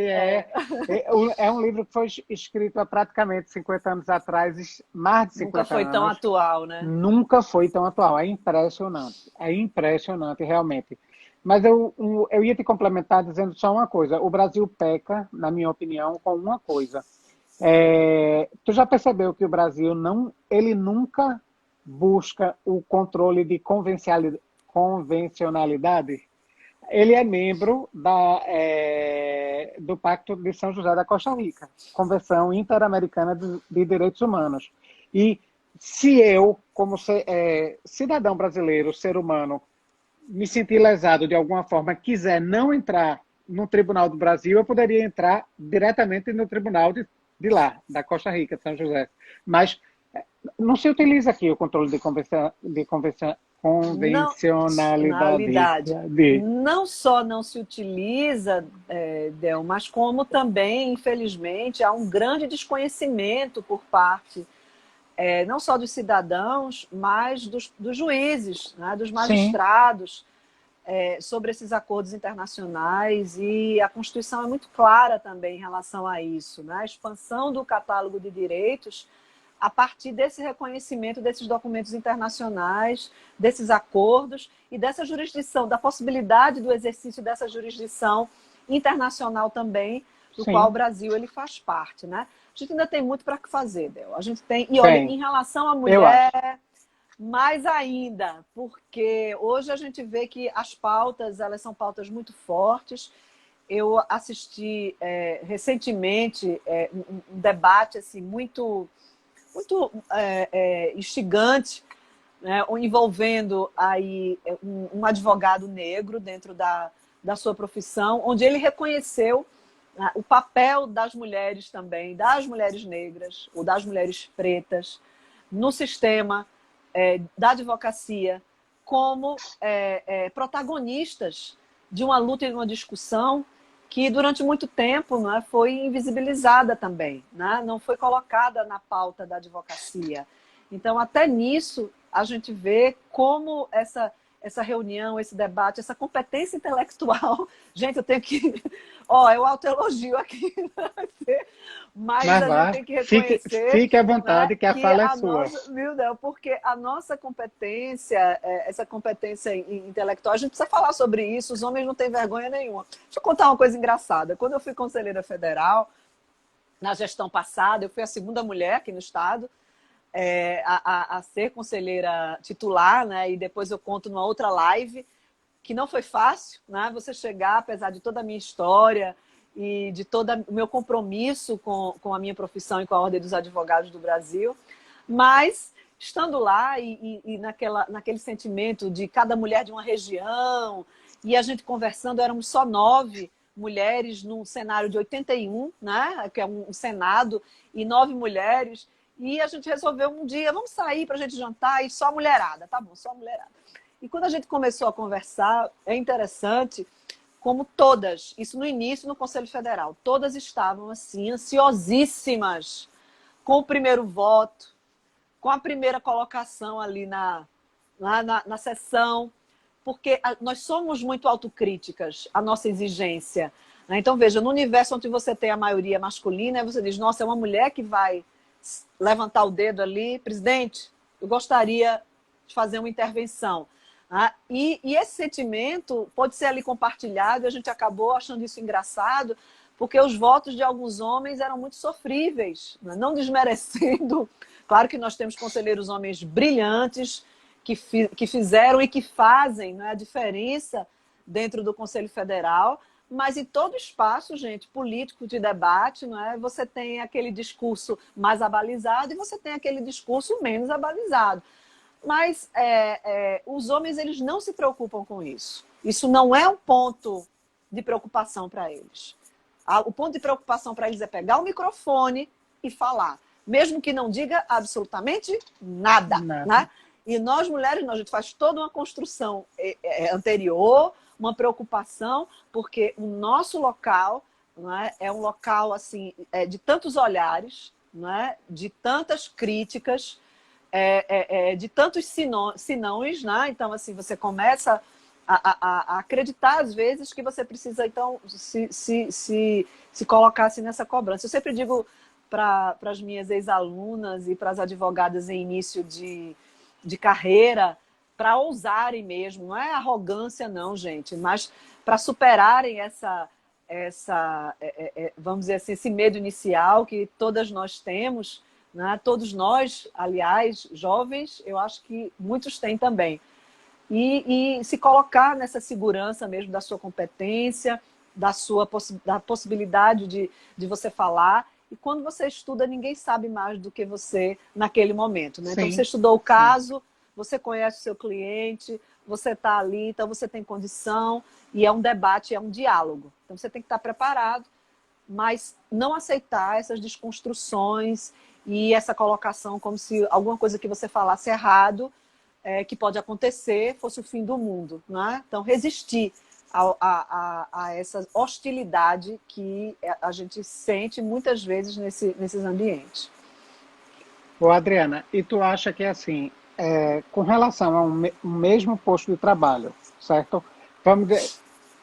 É um livro que foi escrito há praticamente 50 anos atrás, mais de Nunca 50 foi tão anos. atual, né? Nunca foi tão atual. É impressionante realmente. Mas eu ia te complementar dizendo só uma coisa. O Brasil peca, na minha opinião, com uma coisa. Tu já percebeu que o Brasil ele nunca busca o controle de convencionalidade? Ele é membro do Pacto de São José da Costa Rica, Convenção Interamericana de Direitos Humanos. E se eu, como cidadão brasileiro, ser humano, me sentir lesado de alguma forma, quiser não entrar no Tribunal do Brasil, eu poderia entrar diretamente no Tribunal de lá, da Costa Rica, de São José. Mas não se utiliza aqui o controle Não, convencionalidade. nacionalidade. Não só não se utiliza, Del, mas como também, infelizmente, há um grande desconhecimento por parte não só dos cidadãos, mas dos juízes, né, dos Sim, magistrados, sobre esses acordos internacionais, e a Constituição é muito clara também em relação a isso, né? A expansão do catálogo de direitos a partir desse reconhecimento desses documentos internacionais, desses acordos e dessa jurisdição, da possibilidade do exercício dessa jurisdição internacional também, do qual o sim, Brasil ele faz parte, né? A gente ainda tem muito para fazer, Del. A gente tem, e olha, tem, em relação à eu acho. mulher, mais ainda, porque hoje a gente vê que as pautas, elas são pautas muito fortes. Eu assisti recentemente um debate assim muito instigante, né, envolvendo aí um advogado negro dentro da sua profissão, onde ele reconheceu o papel das mulheres também, das mulheres negras ou das mulheres pretas no sistema da advocacia como protagonistas de uma luta e de uma discussão que durante muito tempo, né, foi invisibilizada também, né? Não foi colocada na pauta da advocacia. Então, até nisso, a gente vê como essa reunião, esse debate, essa competência intelectual. Gente, eu tenho que. Eu autoelogio aqui, mas Mas a gente vá, tem que reconhecer, fique à né, vontade que a que fala é a sua. nossa. Meu Deus, porque a nossa competência, essa competência intelectual, a gente precisa falar sobre isso, os homens não têm vergonha nenhuma. Deixa eu contar uma coisa engraçada. Quando eu fui conselheira federal, na gestão passada, eu fui a segunda mulher aqui no Estado a ser conselheira titular, né? E depois eu conto numa outra live, que não foi fácil, né? Você chegar, apesar de toda a minha história e de todo o meu compromisso com a minha profissão e com a Ordem dos Advogados do Brasil, mas estando lá e naquele sentimento de cada mulher de uma região, e a gente conversando, éramos só 9 mulheres num cenário de 81, né? Que é um Senado, e 9 mulheres, e a gente resolveu um dia, vamos sair para a gente jantar, e só mulherada, tá bom, só mulherada. E quando a gente começou a conversar, é interessante como todas, isso no início no Conselho Federal, todas estavam assim, ansiosíssimas com o primeiro voto, com a primeira colocação ali na sessão, porque nós somos muito autocríticas, a nossa exigência. Né? Então, veja, no universo onde você tem a maioria masculina, você diz, nossa, é uma mulher que vai levantar o dedo ali, presidente, eu gostaria de fazer uma intervenção. E esse sentimento pode ser ali compartilhado, e a gente acabou achando isso engraçado, porque os votos de alguns homens eram muito sofríveis, né? Não desmerecendo. Claro que nós temos conselheiros homens brilhantes que fizeram e que fazem, né, a diferença dentro do Conselho Federal, mas em todo espaço, gente, político de debate, não é? Você tem aquele discurso mais abalizado e você tem aquele discurso menos abalizado. Mas os homens, eles não se preocupam com isso. Isso não é um ponto de preocupação para eles. O ponto de preocupação para eles é pegar o microfone e falar, mesmo que não diga absolutamente nada. Né? E nós, mulheres, a gente faz toda uma construção anterior, uma preocupação, porque o nosso local, não é um local assim, de tantos olhares, não é? De tantas críticas, de tantos sinões, né? Então, assim, você começa a acreditar, às vezes, que você precisa, então, se colocar assim, nessa cobrança. Eu sempre digo para as minhas ex-alunas e para as advogadas em início de carreira, para ousarem mesmo, não é arrogância não, gente, mas para superarem vamos dizer assim, esse medo inicial que todas nós temos, né? Todos nós, aliás, jovens, eu acho que muitos têm também. E se colocar nessa segurança mesmo da sua competência, da possibilidade de você falar. E quando você estuda, ninguém sabe mais do que você naquele momento. Né? Então, você estudou o caso, você conhece o seu cliente, você está ali, então você tem condição, e é um debate, é um diálogo. Então, você tem que estar preparado, mas não aceitar essas desconstruções e essa colocação como se alguma coisa que você falasse errado, que pode acontecer, fosse o fim do mundo. Né? Então, resistir a essa hostilidade que a gente sente muitas vezes nesses ambientes. Ô, Adriana, e tu acha que assim, com relação a um mesmo posto de trabalho, certo? Vamos dizer,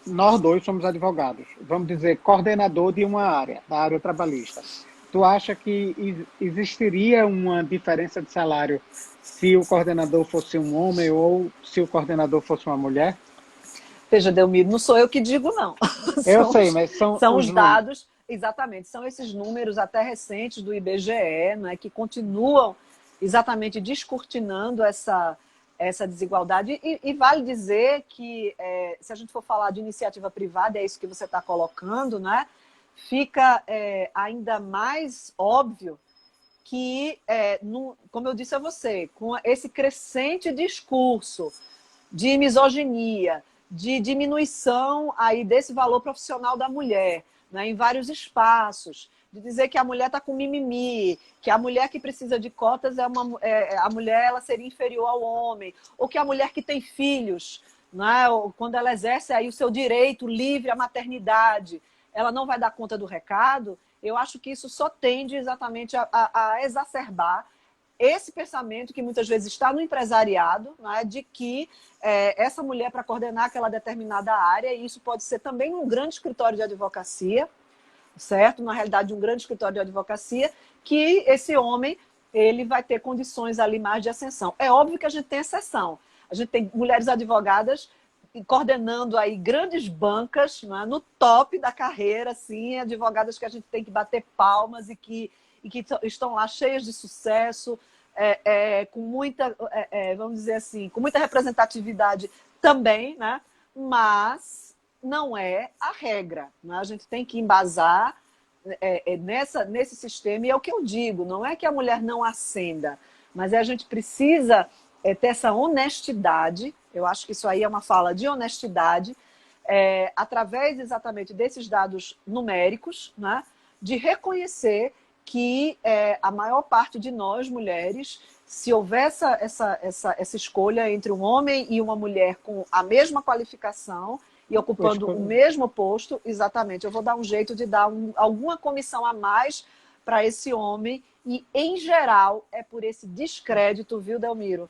nós dois somos advogados, vamos dizer, coordenador de uma área, da área trabalhista. Tu acha que existiria uma diferença de salário se o coordenador fosse um homem ou se o coordenador fosse uma mulher? Veja, Delmiro, não sou eu que digo, não. Eu sei, mas são os dados, exatamente, são esses números até recentes do IBGE, né, que continuam exatamente descortinando essa desigualdade. E vale dizer que, se a gente for falar de iniciativa privada, é isso que você está colocando, né, fica ainda mais óbvio que, como eu disse a você, com esse crescente discurso de misoginia, de diminuição aí desse valor profissional da mulher, né, em vários espaços, de dizer que a mulher está com mimimi, que a mulher que precisa de cotas a mulher ela seria inferior ao homem, ou que a mulher que tem filhos, né, quando ela exerce aí o seu direito livre à maternidade, ela não vai dar conta do recado. Eu acho que isso só tende exatamente a exacerbar esse pensamento que muitas vezes está no empresariado, né, de que essa mulher para coordenar aquela determinada área, e isso pode ser também um grande escritório de advocacia, certo? Na realidade, um grande escritório de advocacia, que esse homem ele vai ter condições ali mais de ascensão. É óbvio que a gente tem exceção. A gente tem mulheres advogadas coordenando aí grandes bancas, né, no top da carreira, assim, advogadas que a gente tem que bater palmas e que estão lá cheias de sucesso, com muita, vamos dizer assim, com muita representatividade também, né? Mas não é a regra. Né? A gente tem que embasar nesse sistema, e é o que eu digo, não é que a mulher não ascenda, mas a gente precisa ter essa honestidade. Eu acho que isso aí é uma fala de honestidade, através exatamente desses dados numéricos, né? De reconhecer que a maior parte de nós, mulheres, se houver essa escolha entre um homem e uma mulher com a mesma qualificação e ocupando o mesmo posto, exatamente, eu vou dar um jeito de dar alguma comissão a mais para esse homem e, em geral, é por esse descrédito, viu, Delmiro?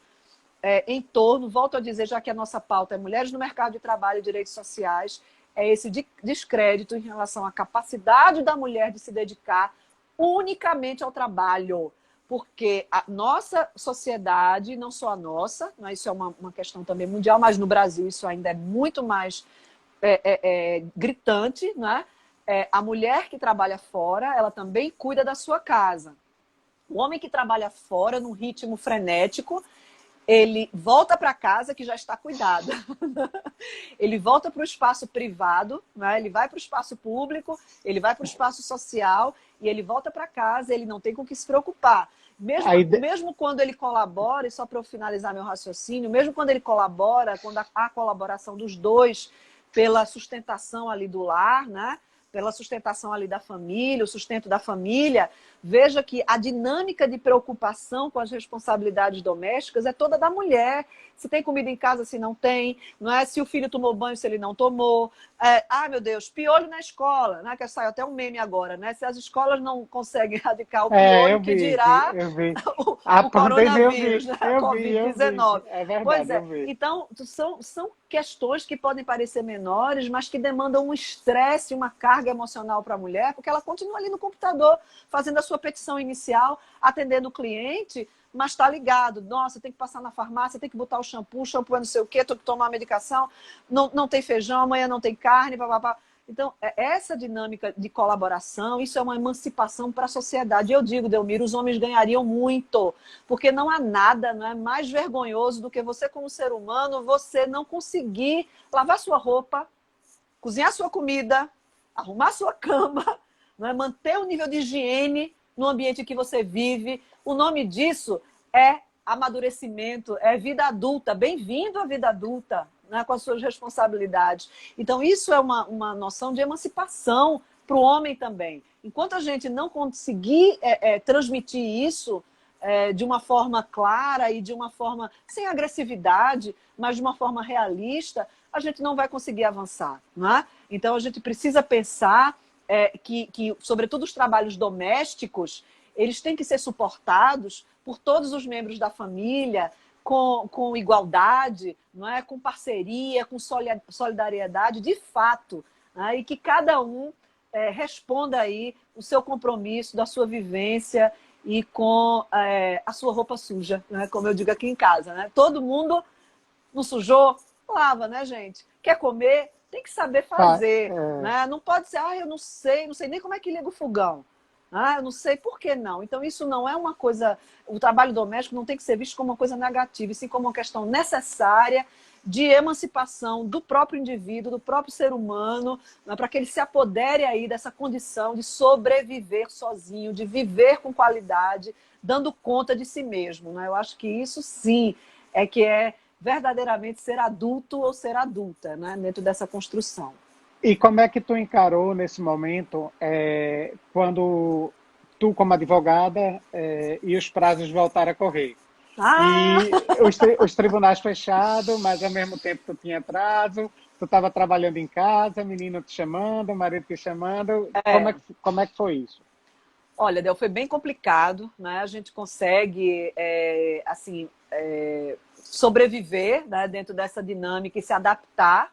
Em torno, volto a dizer, já que a nossa pauta é mulheres no mercado de trabalho e direitos sociais, é esse descrédito em relação à capacidade da mulher de se dedicar unicamente ao trabalho. Porque a nossa sociedade, não só a nossa, né, isso é uma questão também mundial, mas no Brasil isso ainda é muito mais gritante, né? A mulher que trabalha fora, ela também cuida da sua casa. O homem que trabalha fora, num ritmo frenético, ele volta para casa que já está cuidada. Ele volta para o espaço privado, né? Ele vai para o espaço público, ele vai para o espaço social e ele volta para casa, ele não tem com o que se preocupar. Mesmo quando ele colabora, e só para eu finalizar meu raciocínio, mesmo quando ele colabora, quando há colaboração dos dois pela sustentação ali do lar, né? Pela sustentação ali da família, o sustento da família, veja que a dinâmica de preocupação com as responsabilidades domésticas é toda da mulher. Se tem comida em casa, se não tem, não é? Se o filho tomou banho, se ele não tomou. Meu Deus, piolho na escola, né? Que saiu até um meme agora, né? Se as escolas não conseguem erradicar o piolho, que dirá eu vi. o coronavírus, né? A Covid-19. É verdade, pois é. eu vi. Então, são questões que podem parecer menores, mas que demandam um estresse, uma carga emocional para a mulher, porque ela continua ali no computador, fazendo a sua petição inicial, atendendo o cliente, mas está ligado. Nossa, tem que passar na farmácia, tem que botar o shampoo é não sei o quê, tem que tomar a medicação, não tem feijão, amanhã não tem carne, papapá. Então, essa dinâmica de colaboração, isso é uma emancipação para a sociedade. Eu digo, Delmiro, os homens ganhariam muito, porque não há nada, não é mais vergonhoso do que você, como ser humano, você não conseguir lavar sua roupa, cozinhar sua comida, arrumar sua cama, não é? Manter o nível de higiene no ambiente que você vive. O nome disso é amadurecimento, é vida adulta. Bem-vindo à vida adulta, né, com as suas responsabilidades. Então, isso é uma noção de emancipação para o homem também. Enquanto a gente não conseguir transmitir isso de uma forma clara e de uma forma sem agressividade, mas de uma forma realista, a gente não vai conseguir avançar. Não é? Então, a gente precisa pensar que, sobretudo, os trabalhos domésticos, eles têm que ser suportados por todos os membros da família, com igualdade, não é? Com parceria, com solidariedade, de fato, né? E que cada um responda aí o seu compromisso, da sua vivência e com a sua roupa suja, né? Como eu digo aqui em casa, né? Todo mundo não sujou, lava, né, gente? Quer comer, tem que saber fazer, né? Não pode ser, eu não sei nem como é que liga o fogão. Eu não sei por que não. Então, isso não é uma coisa... O trabalho doméstico não tem que ser visto como uma coisa negativa, e sim como uma questão necessária de emancipação do próprio indivíduo, do próprio ser humano, né, para que ele se apodere aí dessa condição de sobreviver sozinho, de viver com qualidade, dando conta de si mesmo. Né? Eu acho que isso, sim, que é verdadeiramente ser adulto ou ser adulta, né, dentro dessa construção. E como é que tu encarou nesse momento, quando tu, como advogada, e os prazos voltaram a correr? E os tribunais fechados, mas ao mesmo tempo tu tinha prazo, tu estava trabalhando em casa, menino te chamando, marido te chamando. Como é que foi isso? Olha, Del, foi bem complicado, né? A gente consegue, sobreviver, né, dentro dessa dinâmica e se adaptar.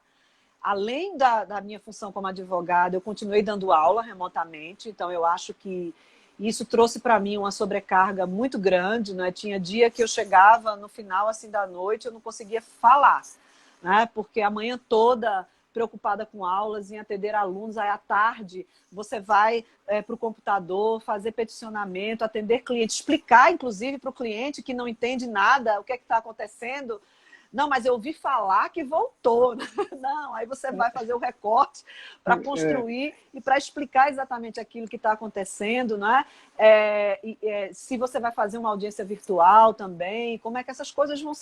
Além da minha função como advogada, eu continuei dando aula remotamente, então eu acho que isso trouxe para mim uma sobrecarga muito grande, né? Tinha dia que eu chegava no final assim da noite, eu não conseguia falar, né? Porque a manhã toda preocupada com aulas, em atender alunos, aí à tarde você vai para o computador, fazer peticionamento, atender cliente, explicar inclusive para o cliente que não entende nada, o que é que está acontecendo. Não, mas eu ouvi falar que voltou. Não, aí você vai fazer o recorte para construir e para explicar exatamente aquilo que está acontecendo, né? Se você vai fazer uma audiência virtual também, como é que essas coisas vão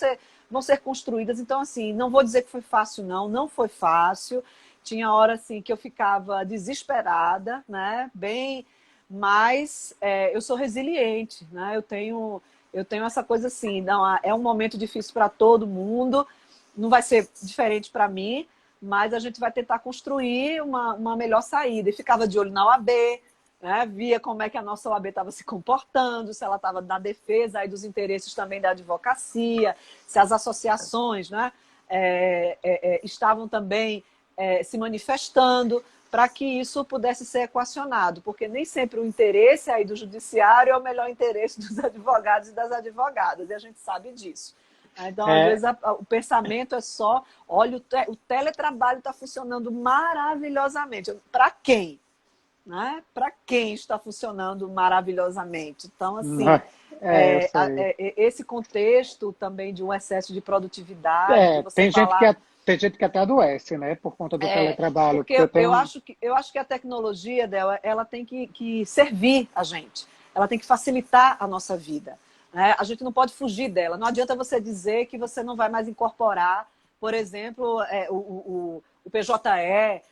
ser construídas. Então, assim, não vou dizer que foi fácil, não foi fácil. Tinha hora assim, que eu ficava desesperada, né? Mas eu sou resiliente, né? Eu tenho essa coisa assim, não, é um momento difícil para todo mundo, não vai ser diferente para mim, mas a gente vai tentar construir uma melhor saída. E ficava de olho na OAB, né? Via como é que a nossa OAB estava se comportando, se ela estava na defesa aí dos interesses também da advocacia, se as associações, né, estavam também se manifestando para que isso pudesse ser equacionado, porque nem sempre o interesse aí do judiciário é o melhor interesse dos advogados e das advogadas, e a gente sabe disso. Então, às vezes, o pensamento é só, olha, o teletrabalho está funcionando maravilhosamente. Para quem? Né? Para quem está funcionando maravilhosamente? Então, assim, Eu sei. esse contexto também de um excesso de produtividade, de você Tem gente falar. tem gente que até adoece, né, por conta do teletrabalho, Porque porque eu eu tenho... acho que a tecnologia dela, ela tem que servir a gente, ela tem que facilitar a nossa vida. Né? A gente não pode fugir dela. Não adianta você dizer que você não vai mais incorporar, por exemplo, o PJE,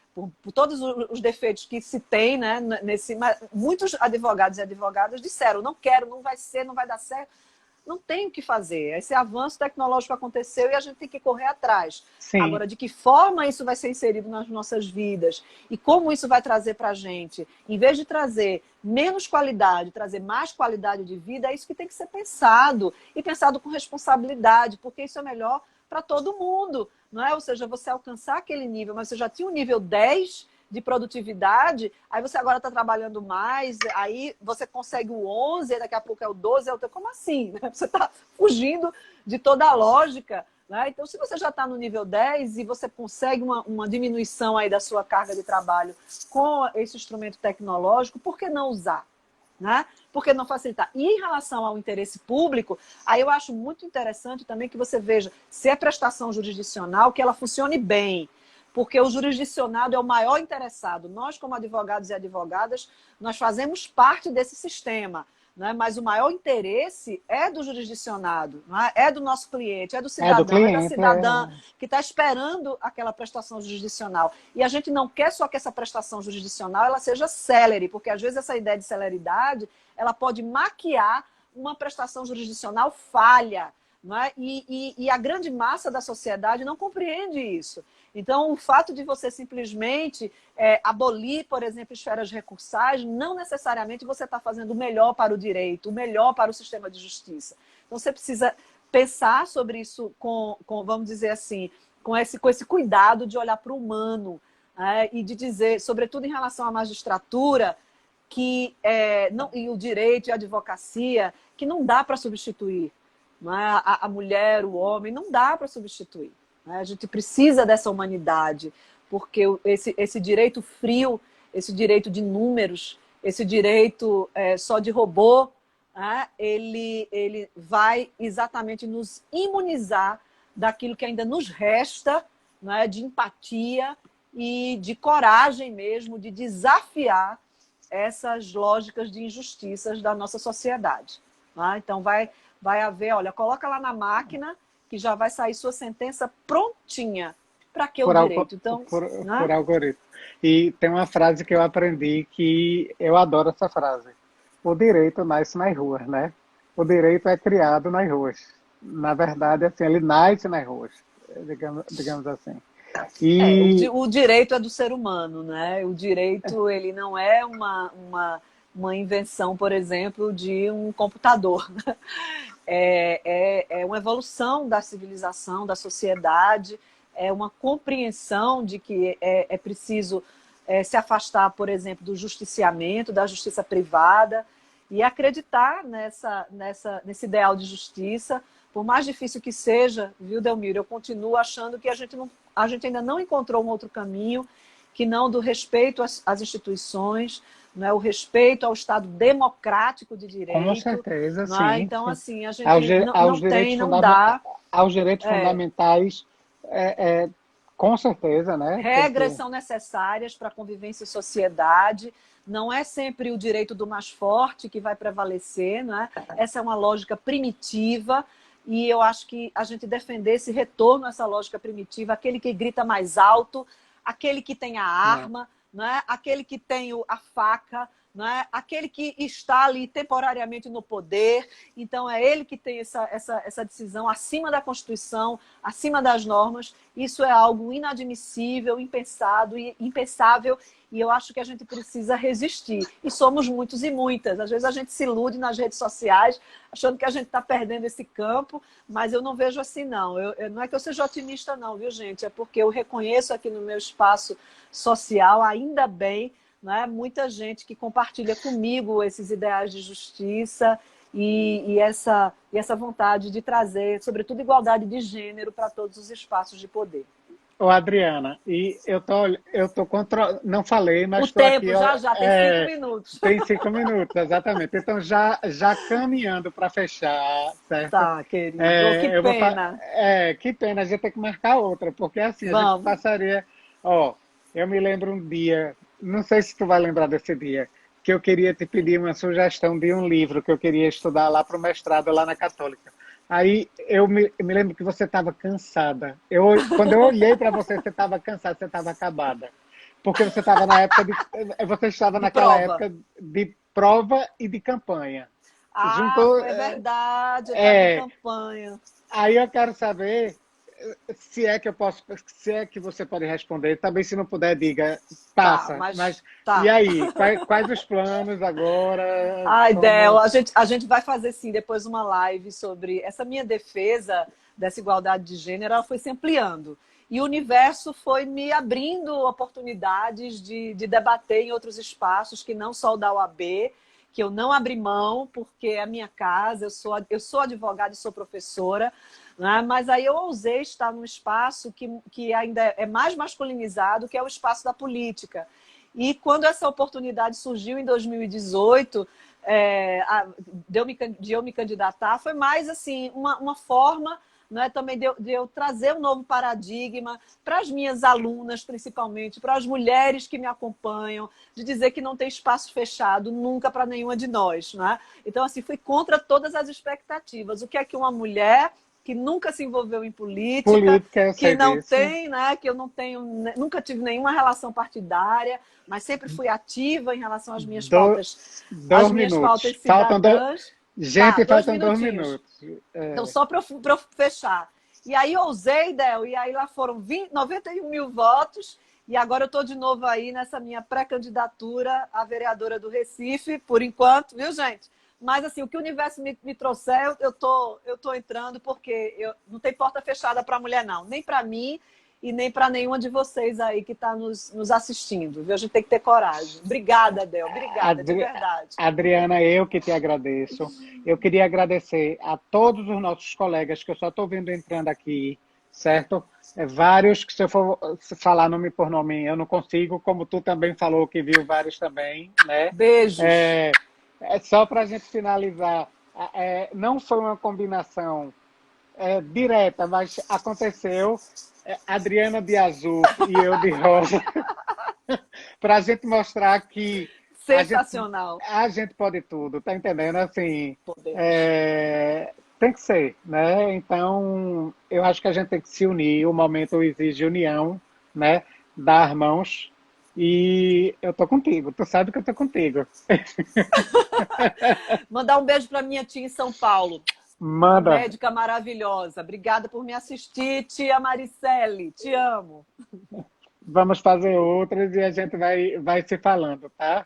por todos os defeitos que se tem, né, muitos advogados e advogadas disseram, não quero, não vai ser, não vai dar certo. Não tem o que fazer. Esse avanço tecnológico aconteceu e a gente tem que correr atrás. Sim, Agora, de que forma isso vai ser inserido nas nossas vidas e como isso vai trazer para a gente, em vez de trazer menos qualidade, trazer mais qualidade de vida, é isso que tem que ser pensado. E pensado com responsabilidade, porque isso é melhor para todo mundo. Não é? Ou seja, você alcançar aquele nível, mas você já tinha um nível 10 de produtividade, aí você agora está trabalhando mais, aí você consegue o 11, daqui a pouco é o 12, é o teu. Como assim? Né? Você está fugindo de toda a lógica. Né? Então, se você já está no nível 10 e você consegue uma diminuição aí da sua carga de trabalho com esse instrumento tecnológico, por que não usar? Né? Por que não facilitar? E em relação ao interesse público, aí eu acho muito interessante também que você veja se é prestação jurisdicional, que ela funcione bem, porque o jurisdicionado é o maior interessado. Nós, como advogados e advogadas, nós fazemos parte desse sistema, né? Mas o maior interesse é do jurisdicionado, não é do nosso cliente, é do é do cidadão, é da cliente, cidadã que está esperando aquela prestação jurisdicional. E a gente não quer só que essa prestação jurisdicional ela seja célere, porque às vezes essa ideia de celeridade ela pode maquiar uma prestação jurisdicional falha. Não é? E a grande massa da sociedade não compreende isso. Então, o fato de você simplesmente abolir, por exemplo, esferas recursais, não necessariamente você está fazendo o melhor para o direito, o melhor para o sistema de justiça. Então, você precisa pensar sobre isso vamos dizer assim, com esse cuidado de olhar para o humano, né? E de dizer, sobretudo em relação à magistratura, que não, e o direito e a advocacia, que não dá para substituir. Não é? A mulher, o homem, não dá para substituir. Né? A gente precisa dessa humanidade, porque esse direito frio, esse direito de números, esse direito só de robô, né? ele vai exatamente nos imunizar daquilo que ainda nos resta, né? De empatia e de coragem mesmo, de desafiar essas lógicas de injustiças da nossa sociedade. Né? Então, vai haver, olha, coloca lá na máquina que já vai sair sua sentença prontinha. Para que o direito? Então, por né? algoritmo. E tem uma frase que eu aprendi que eu adoro essa frase. O direito nasce nas ruas, né? O direito é criado nas ruas. Na verdade, assim, ele nasce nas ruas, digamos assim. E O direito é do ser humano, né? O direito ele não é uma invenção, por exemplo, de um computador. É uma evolução da civilização, da sociedade, é uma compreensão de que é preciso se afastar, por exemplo, do justiciamento, da justiça privada e acreditar nesse ideal de justiça, por mais difícil que seja, viu, Delmiro? Eu continuo achando que a gente ainda não encontrou um outro caminho que não do respeito às instituições, não é? O respeito ao Estado democrático de com direito. certeza, Não é? sim, Então, sim. assim, a gente Aos não direitos tem, não dá. aos direitos fundamentais, com certeza, né? Tem Regras que... são necessárias para a convivência em sociedade. Não é sempre o direito do mais forte que vai prevalecer, não é? Essa é uma lógica primitiva e eu acho que a gente defender esse retorno a essa lógica primitiva, aquele que grita mais alto, aquele que tem a Não. arma, não é? Aquele que tem a faca, não é? Aquele que está ali temporariamente no poder, então é ele que tem essa decisão acima da Constituição, acima das normas. Isso é algo inadmissível, impensado e impensável, e eu acho que a gente precisa resistir. E somos muitos e muitas. Às vezes a gente se ilude nas redes sociais, achando que a gente está perdendo esse campo, mas eu não vejo assim, não. Não é que eu seja otimista, não, viu, gente? É porque eu reconheço aqui no meu espaço social, ainda bem, né, muita gente que compartilha comigo esses ideais de justiça e essa vontade de trazer, sobretudo, igualdade de gênero para todos os espaços de poder. Ô, Adriana, e eu tô contra... Não falei, mas O estou aqui, tempo, ó, já, tem 5 minutos. tem 5 minutos, exatamente. Então, já caminhando para fechar, certo? Tá, querido, que Eu vou pena. que pena, a gente tem que marcar outra, porque assim, a gente Vamos. passaria... Ó, eu me lembro um dia, não sei se tu vai lembrar desse dia, que eu queria te pedir uma sugestão de um livro que eu queria estudar lá para o mestrado, lá na Católica. Aí me lembro que você estava cansada. Quando eu olhei para você, você estava cansada, você estava acabada. Porque você estava na época você estava De naquela prova. época de prova e de campanha. Ah, Juntou. foi verdade, eu estava em É, campanha. aí eu quero saber se é que eu posso, se é que você pode responder. Também, se não puder, diga, Tá, passa. mas Mas e tá. aí? Quais os planos agora? Ai, Del, Como a gente vai fazer sim depois uma live sobre essa minha defesa dessa igualdade de gênero, ela foi se ampliando. E o universo foi me abrindo oportunidades de debater em outros espaços, que não só o da OAB, que eu não abri mão, porque é a minha casa, eu sou advogada e sou professora, né? Mas aí eu ousei estar num espaço que ainda é mais masculinizado, que é o espaço da política. E quando essa oportunidade surgiu em 2018, de eu me candidatar, foi mais assim uma forma, né, também de eu trazer um novo paradigma para as minhas alunas, principalmente, para as mulheres que me acompanham, de dizer que não tem espaço fechado nunca para nenhuma de nós. Né? Então, assim, fui contra todas as expectativas. O que é que uma mulher que nunca se envolveu em política, política, eu que sei não disso. tem, né, que eu não tenho, nunca tive nenhuma relação partidária, mas sempre fui ativa em relação Do, às dois minhas minutos. pautas cidadãs. Tá, Gente, dois faltam dois minutinhos. minutos. Então, É, só para eu fechar. E aí ousei, Del, e aí lá foram 91 mil votos, e agora eu estou de novo aí nessa minha pré-candidatura à vereadora do Recife, por enquanto, viu, gente? Mas, assim, o que o universo me trouxer, eu tô entrando, porque não tem porta fechada para a mulher, não. Nem para mim e nem para nenhuma de vocês aí que está nos assistindo. Viu? A gente tem que ter coragem. Obrigada, Del. Obrigada, de Adri- verdade. Adriana, eu que te agradeço. Eu queria agradecer a todos os nossos colegas, que eu só estou vendo entrando aqui, certo? Vários que, se eu for falar nome por nome, eu não consigo, como tu também falou, que viu vários também, né? Beijos. É, só para a gente finalizar, não foi uma combinação direta, mas aconteceu. Adriana de azul e eu de rosa, para a gente mostrar que a gente, Sensacional. a gente pode tudo, tá entendendo? Assim, Podemos. tem que ser, né? Então, eu acho que a gente tem que se unir, o momento exige união, né? Dar mãos, e eu tô contigo, tu sabe que eu tô contigo. Mandar um beijo para minha tia em São Paulo. Uma Manda, médica maravilhosa. Obrigada por me assistir, tia Maricele. Te amo. vamos fazer outras e a gente vai se falando, tá?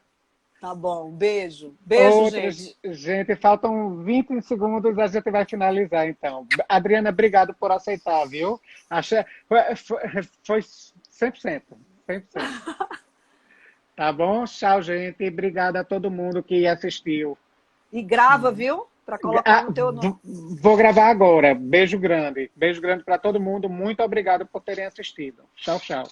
Tá bom. Beijo. Beijo, Outras, gente. gente, faltam 20 segundos, a gente vai finalizar, então. Adriana, obrigado por aceitar, viu? Achei, foi 100%, 100%. Tá bom? Tchau, gente. Obrigado a todo mundo que assistiu. E grava, viu? Para colocar no teu nome. Vou gravar agora. Beijo grande. Beijo grande para todo mundo. Muito obrigado por terem assistido. Tchau, tchau.